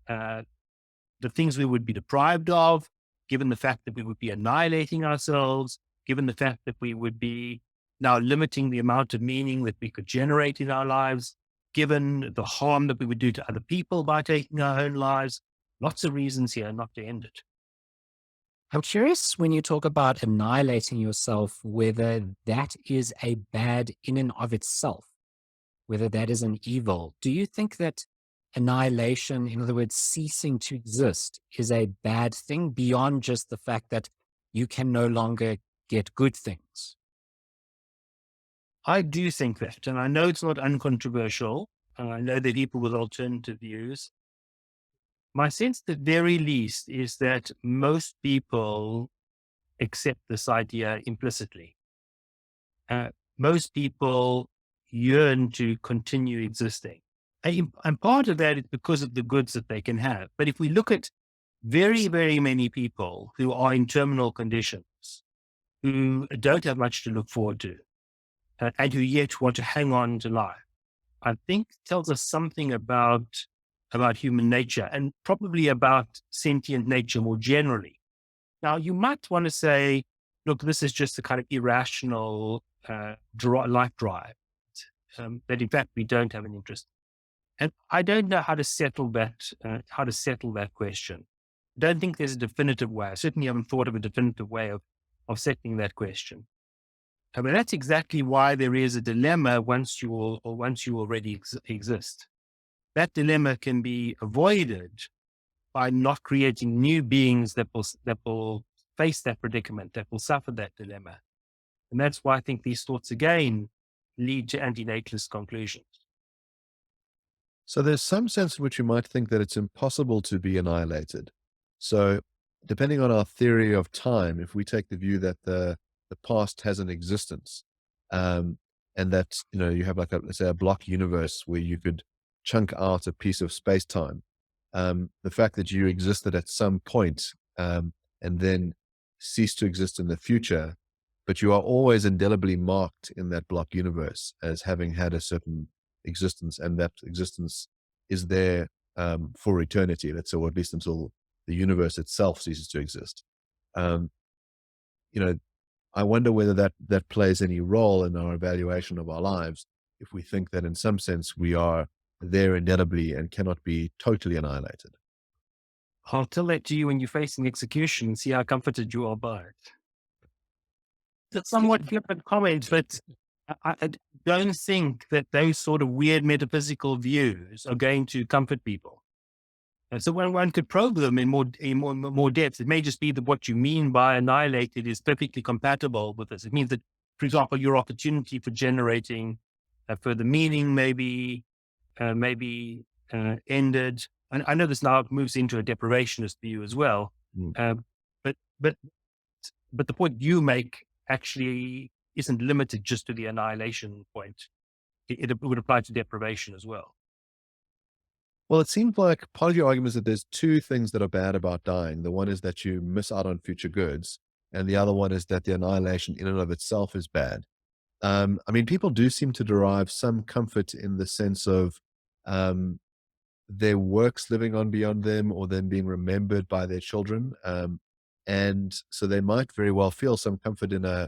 [SPEAKER 2] the things we would be deprived of, given the fact that we would be annihilating ourselves, given the fact that we would be now limiting the amount of meaning that we could generate in our lives, given the harm that we would do to other people by taking our own lives. Lots of reasons here not to end it.
[SPEAKER 3] I'm curious when you talk about annihilating yourself, whether that is a bad in and of itself, whether that is an evil. Do you think that annihilation, in other words, ceasing to exist, is a bad thing beyond just the fact that you can no longer get good things?
[SPEAKER 2] I do think that, and I know it's not uncontroversial, and I know that people with alternative views. My sense, at the very least, is that most people accept this idea implicitly. Most people yearn to continue existing. And part of that is because of the goods that they can have. But if we look at very, very many people who are in terminal conditions, who don't have much to look forward to, and who yet want to hang on to life, I think tells us something about human nature and probably about sentient nature more generally. Now, you might want to say, look, this is just a kind of irrational life drive, that in fact we don't have an interest. And I don't know how to settle that question. I don't think there's a definitive way. I certainly haven't thought of a definitive way of settling that question. I mean, that's exactly why there is a dilemma once you already exist. That dilemma can be avoided by not creating new beings that will face that predicament, that will suffer that dilemma. And that's why I think these thoughts again lead to antinatalist conclusions.
[SPEAKER 1] So there's some sense in which you might think that it's impossible to be annihilated. So depending on our theory of time, if we take the view that the past has an existence, and that, you have like let's say a block universe where you could chunk out a piece of space time, the fact that you existed at some point, and then cease to exist in the future, but you are always indelibly marked in that block universe as having had a certain existence, and that existence is there for eternity, let's say, or at least until the universe itself ceases to exist. I wonder whether that plays any role in our evaluation of our lives, if we think that in some sense we are there indelibly and cannot be totally annihilated.
[SPEAKER 2] I'll tell that to you when you're facing execution and see how comforted you are by it. It's somewhat flippant comment, but I don't think that those sort of weird metaphysical views are going to comfort people. And so when one could probe them in more depth, it may just be that what you mean by annihilated is perfectly compatible with this. It means that, for example, your opportunity for generating further meaning maybe ended. And I know this now moves into a deprivationist view as well. But the point you make actually isn't limited just to the annihilation point. It would apply to deprivation as well.
[SPEAKER 1] Well, it seems like part of your argument is that there's two things that are bad about dying. The one is that you miss out on future goods, and the other one is that the annihilation in and of itself is bad. I mean, people do seem to derive some comfort in the sense of their works living on beyond them, or them being remembered by their children. And so they might very well feel some comfort I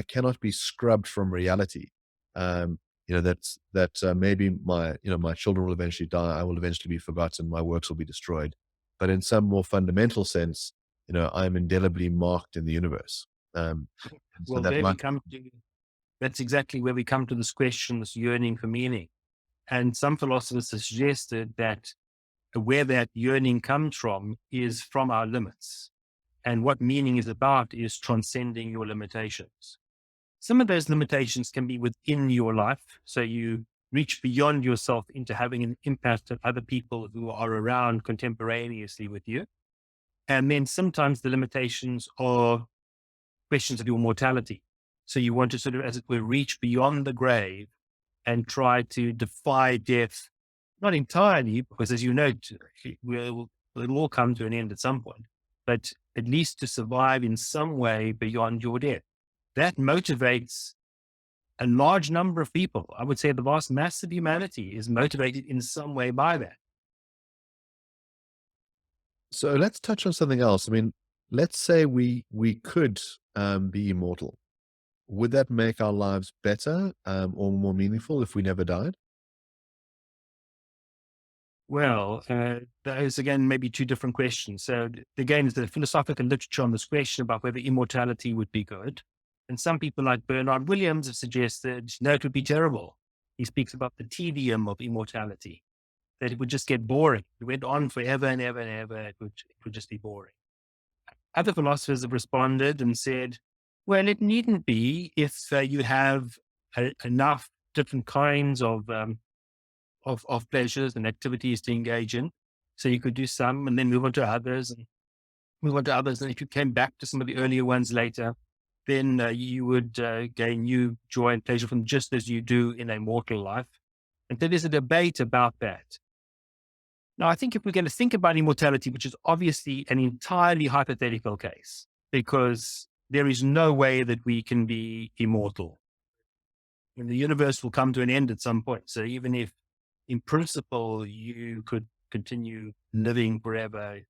[SPEAKER 1] cannot be scrubbed from reality. Maybe my children will eventually die. I will eventually be forgotten. My works will be destroyed. But in some more fundamental sense, I'm indelibly marked in the universe. So
[SPEAKER 2] that's exactly where we come to this question, this yearning for meaning. And some philosophers have suggested that where that yearning comes from is from our limits. And what meaning is about is transcending your limitations. Some of those limitations can be within your life. So you reach beyond yourself into having an impact on other people who are around contemporaneously with you. And then sometimes the limitations are questions of your mortality. So you want to sort of, as it were, reach beyond the grave and try to defy death, not entirely, because as you know, it'll all come to an end at some point, but at least to survive in some way beyond your death. That motivates a large number of people. I would say the vast mass of humanity is motivated in some way by that.
[SPEAKER 1] So let's touch on something else. I mean, let's say we could be immortal. Would that make our lives better or more meaningful if we never died?
[SPEAKER 2] Well, those again, maybe two different questions. So again, is the philosophical literature on this question about whether immortality would be good. And some people like Bernard Williams have suggested, no, it would be terrible. He speaks about the tedium of immortality, that it would just get boring. It went on forever and ever and ever. It would just be boring. Other philosophers have responded and said, well, it needn't be if you have enough different kinds of pleasures and activities to engage in. So you could do some and then move on to others and move on to others. And if you came back to some of the earlier ones later, then you would gain new joy and pleasure from just as you do in a mortal life. And so there's a debate about that. Now, I think if we're going to think about immortality, which is obviously an entirely hypothetical case, because there is no way that we can be immortal. And the universe will come to an end at some point. So even if in principle you could continue living forever,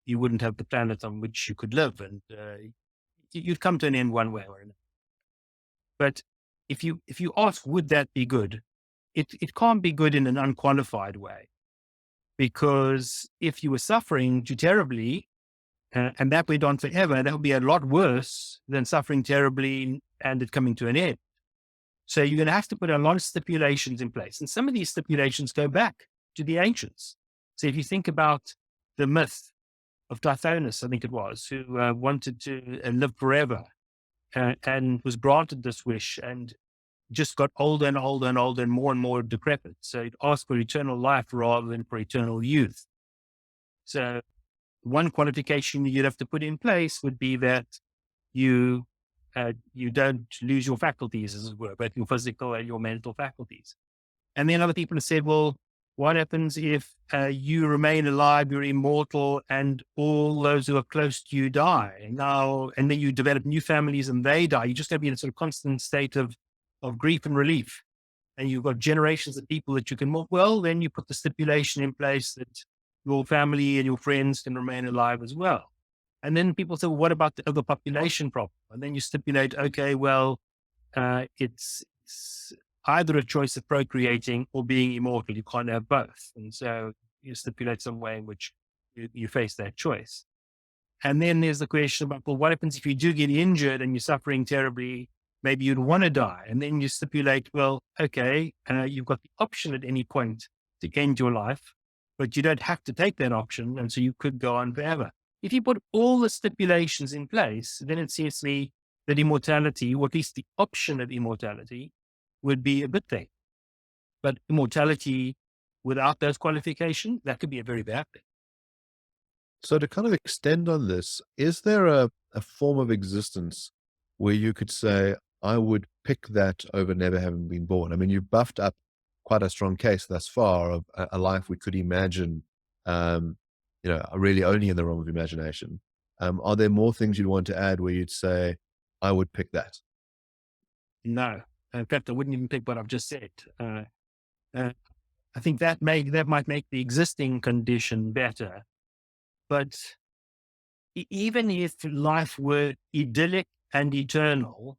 [SPEAKER 2] you wouldn't have the planet on which you could live, and you'd come to an end one way or another. But if you ask, would that be good? It can't be good in an unqualified way, because if you were suffering too terribly and that went on forever, that would be a lot worse than suffering terribly and it coming to an end. So you're going to have to put a lot of stipulations in place. And some of these stipulations go back to the ancients. So if you think about the myth of Tithonus, I think it was, who wanted to live forever and was granted this wish and just got older and older and older and more decrepit. So he'd asked for eternal life rather than for eternal youth. So one qualification you'd have to put in place would be that you don't lose your faculties, as it were, both your physical and your mental faculties. And then other people have said, well, what happens if you remain alive, you're immortal, and all those who are close to you die? Now, and then you develop new families and they die. You're just going to be in a sort of constant state of grief and relief. And you've got generations of people that you can mourn. Well, then you put the stipulation in place that your family and your friends can remain alive as well. And then people say, well, what about the overpopulation problem? And then you stipulate, okay, well, it's either a choice of procreating or being immortal. You can't have both. And so you stipulate some way in which you face that choice. And then there's the question about, well, what happens if you do get injured and you're suffering terribly? Maybe you'd want to die. And then you stipulate, well, okay, you've got the option at any point to end your life, but you don't have to take that option. And so you could go on forever. If you put all the stipulations in place, then it seems to me that immortality, or at least the option of immortality, would be a good thing. But immortality without those qualifications, that could be a very bad thing.
[SPEAKER 1] So to kind of extend on this, is there a form of existence where you could say, I would pick that over never having been born? I mean, you've buffed up quite a strong case thus far of a life we could imagine, really only in the realm of imagination. Are there more things you'd want to add where you'd say, I would pick that?
[SPEAKER 2] No. In fact, I wouldn't even pick what I've just said. I think that might make the existing condition better. But even if life were idyllic and eternal,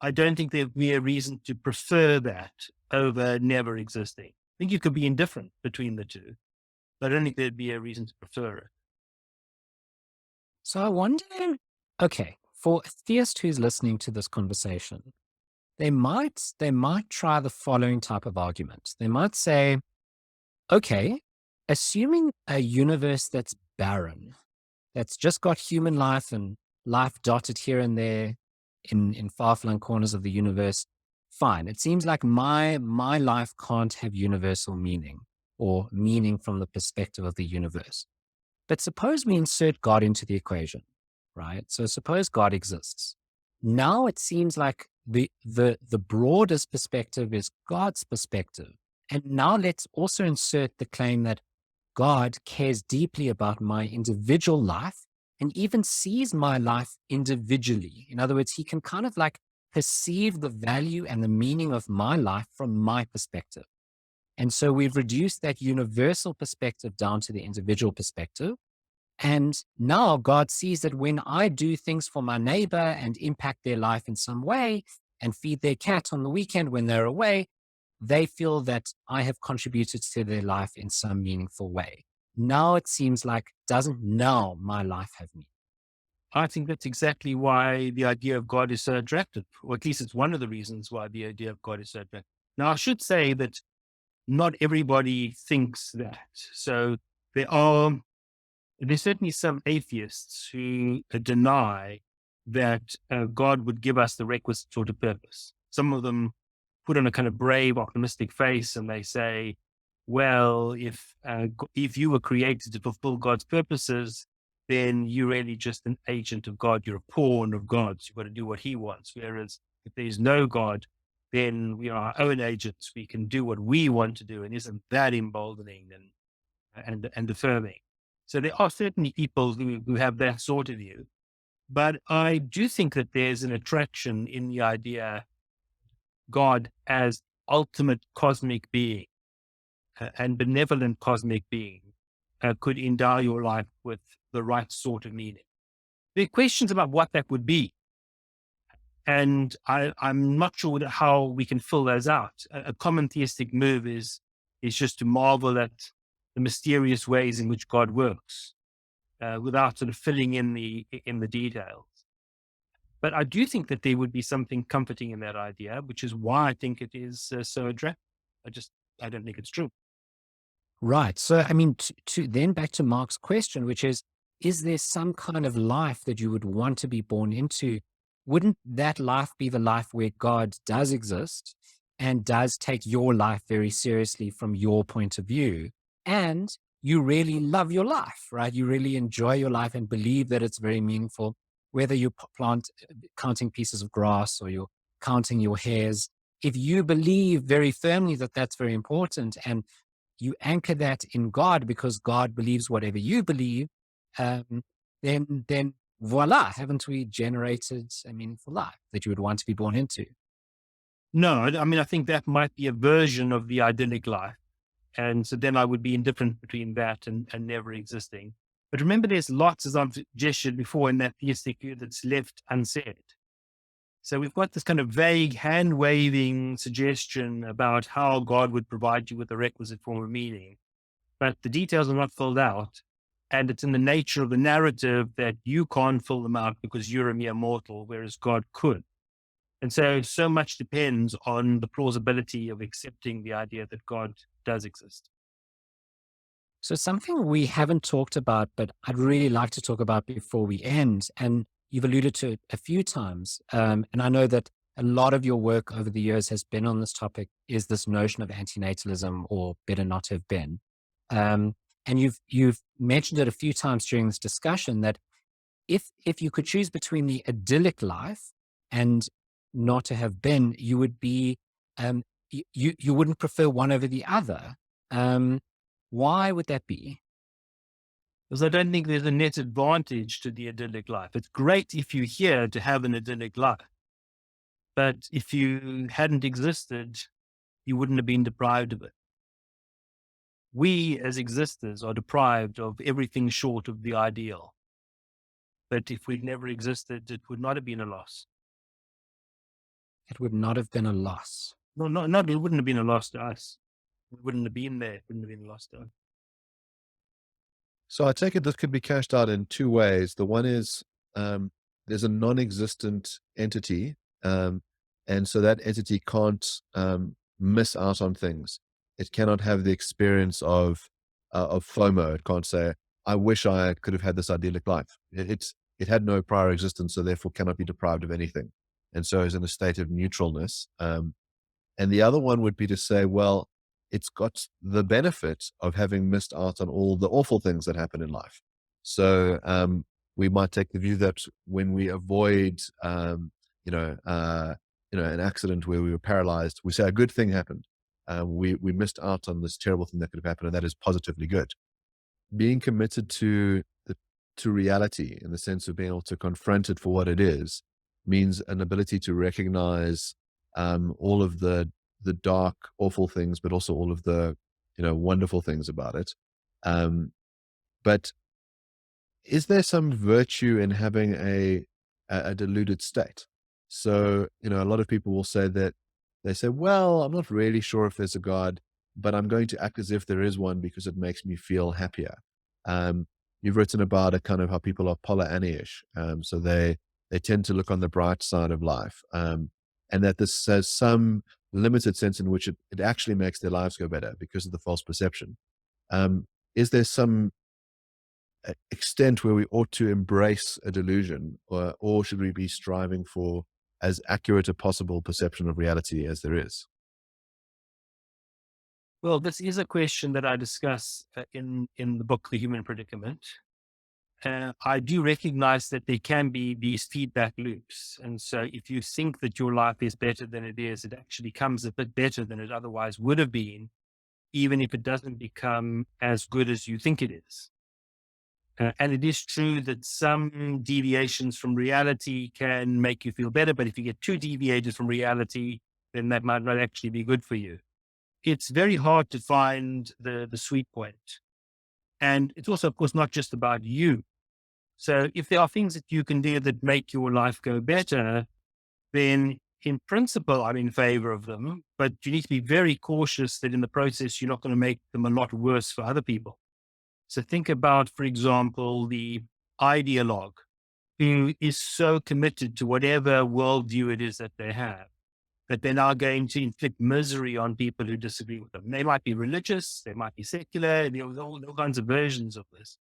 [SPEAKER 2] I don't think there'd be a reason to prefer that over never existing. I think you could be indifferent between the two, but I don't think there'd be a reason to prefer it.
[SPEAKER 3] So I wonder, okay, for a theist who's listening to this conversation, they might try the following type of argument. They might say, okay, assuming a universe that's barren, that's just got human life and life dotted here and there in far-flung corners of the universe, fine. It seems like my life can't have universal meaning or meaning from the perspective of the universe. But suppose we insert God into the equation, right? So suppose God exists. Now it seems like the broadest perspective is God's perspective. And now let's also insert the claim that God cares deeply about my individual life and even sees my life individually. In other words, he can kind of like perceive the value and the meaning of my life from my perspective. And so we've reduced that universal perspective down to the individual perspective. And now God sees that when I do things for my neighbor and impact their life in some way and feed their cat on the weekend when they're away, they feel that I have contributed to their life in some meaningful way. Now it seems like, doesn't now my life have meaning?
[SPEAKER 2] I think that's exactly why the idea of God is so attractive, or at least it's one of the reasons why the idea of God is so attractive. Now, I should say that not everybody thinks that. So there's certainly some atheists who deny that God would give us the requisite sort of purpose. Some of them put on a kind of brave, optimistic face, and they say, "Well, if you were created to fulfill God's purposes, then you're really just an agent of God. You're a pawn of God. You've got to do what He wants. Whereas if there's no God, then we are our own agents. We can do what we want to do, and isn't that emboldening and affirming?" So there are certainly people who have that sort of view. But I do think that there's an attraction in the idea God as ultimate cosmic being and benevolent cosmic being could endow your life with the right sort of meaning. There are questions about what that would be. And I'm not sure how we can fill those out. A common theistic move is just to marvel at the mysterious ways in which God works without sort of filling in the details. But I do think that there would be something comforting in that idea, which is why I think it is so attractive. I don't think it's true.
[SPEAKER 3] Right. So, I mean, to then back to Mark's question, which is there some kind of life that you would want to be born into? Wouldn't that life be the life where God does exist and does take your life very seriously from your point of view? And you really love your life, right? You really enjoy your life and believe that it's very meaningful, whether you plant counting pieces of grass or you're counting your hairs. If you believe very firmly that that's very important and you anchor that in God because God believes whatever you believe, um, then voila, haven't we generated a meaningful life that you would want to be born into?
[SPEAKER 2] No, I mean, I think that might be a version of the idyllic life. And so then I would be indifferent between that and never existing. But remember, there's lots, as I've gestured before, in that theistic view that's left unsaid. So we've got this kind of vague hand waving suggestion about how God would provide you with the requisite form of meaning, but the details are not filled out. And it's in the nature of the narrative that you can't fill them out because you're a mere mortal, whereas God could. And so much depends on the plausibility of accepting the idea that God does exist.
[SPEAKER 3] So something we haven't talked about, but I'd really like to talk about before we end, and you've alluded to it a few times, and I know that a lot of your work over the years has been on this topic, is this notion of antinatalism, or better not have been. Um, and you've mentioned it a few times during this discussion that if you could choose between the idyllic life and not to have been, you would be you wouldn't prefer one over the other. Um, why would that be?
[SPEAKER 2] Because I don't think there's a net advantage to the idyllic life. It's great if you're here to have an idyllic life. But if you hadn't existed, you wouldn't have been deprived of it. We as existers are deprived of everything short of the ideal. But if we'd never existed, it would not have been a loss.
[SPEAKER 3] It would not have been a loss.
[SPEAKER 2] No, not it wouldn't have been a loss to us. It wouldn't have been there. It wouldn't have been a loss to us.
[SPEAKER 1] So I take it this could be cashed out in two ways. The one is there's a non-existent entity, and so that entity can't miss out on things. It cannot have the experience of FOMO. It can't say, "I wish I could have had this idyllic life." It had no prior existence, so therefore cannot be deprived of anything. and so is in a state of neutralness. And the other one would be to say, well, it's got the benefit of having missed out on all the awful things that happen in life. So we might take the view that when we avoid, an accident where we were paralyzed, we say a good thing happened. We missed out on this terrible thing that could have happened, and that is positively good. Being committed to reality in the sense of being able to confront it for what it is means an ability to recognize all of the dark, awful things, but also all of the wonderful things about it. But is there some virtue in having a deluded state? So a lot of people will say that they say, well, I'm not really sure if there's a God, but I'm going to act as if there is one because it makes me feel happier. You've written about a kind of how people are Pollyanna-ish. So they tend to look on the bright side of life. And that this has some limited sense in which it actually makes their lives go better because of the false perception. Is there some extent where we ought to embrace a delusion, or should we be striving for as accurate a possible perception of reality as there is?
[SPEAKER 2] Well, this is a question that I discuss in the book, The Human Predicament. I do recognize that there can be these feedback loops. And so if you think that your life is better than it is, it actually comes a bit better than it otherwise would have been, even if it doesn't become as good as you think it is. And it is true that some deviations from reality can make you feel better, but if you get too deviated from reality, then that might not actually be good for you. It's very hard to find the sweet point. And it's also, of course, not just about you. So if there are things that you can do that make your life go better, then in principle, I'm in favor of them, but you need to be very cautious that in the process, you're not going to make them a lot worse for other people. So think about, for example, the ideologue who is so committed to whatever worldview it is that they have, that they're now going to inflict misery on people who disagree with them. They might be religious, they might be secular, there's all kinds of versions of this.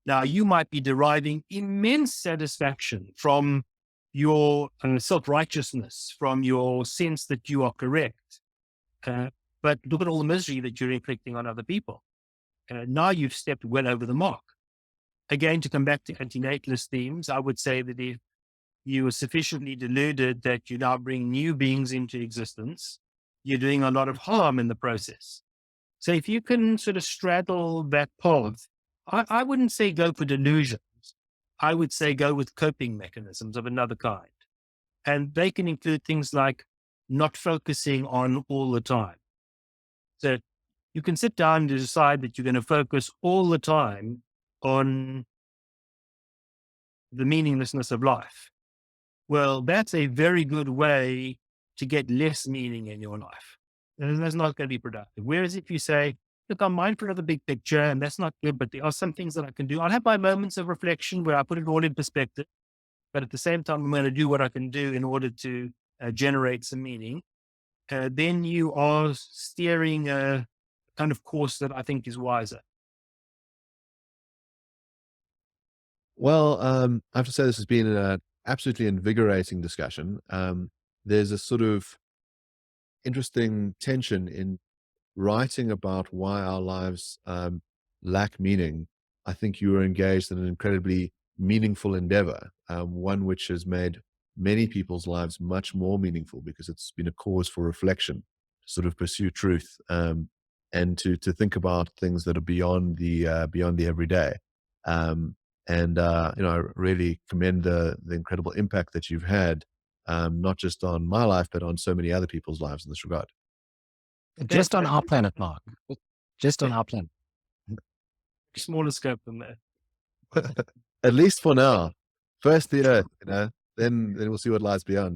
[SPEAKER 2] Now, you might be deriving immense satisfaction from your self-righteousness, from your sense that you are correct. But look at all the misery that you're inflicting on other people. Now you've stepped well over the mark. Again, to come back to antinatalist themes, I would say that if you are sufficiently deluded that you now bring new beings into existence, you're doing a lot of harm in the process. So if you can sort of straddle that path, I wouldn't say go for delusions. I would say go with coping mechanisms of another kind. And they can include things like not focusing on all the time. So you can sit down and decide that you're going to focus all the time on the meaninglessness of life. Well, that's a very good way to get less meaning in your life. And that's not going to be productive. Whereas if you say, look, I'm mindful of the big picture and that's not good, but there are some things that I can do. I'll have my moments of reflection where I put it all in perspective, but at the same time, I'm going to do what I can do in order to generate some meaning. Then you are steering a kind of course that I think is wiser.
[SPEAKER 1] Well, I have to say this has been an absolutely invigorating discussion. There's a sort of interesting tension in writing about why our lives lack meaning. I think you were engaged in an incredibly meaningful endeavor, one which has made many people's lives much more meaningful because it's been a cause for reflection, to sort of pursue truth, and to think about things that are beyond the everyday. I really commend the incredible impact that you've had, not just on my life, but on so many other people's lives in this regard.
[SPEAKER 3] Just on our planet, Mark. Just on our planet.
[SPEAKER 2] Smaller scope than that.
[SPEAKER 1] At least for now. First the earth, then we'll see what lies beyond.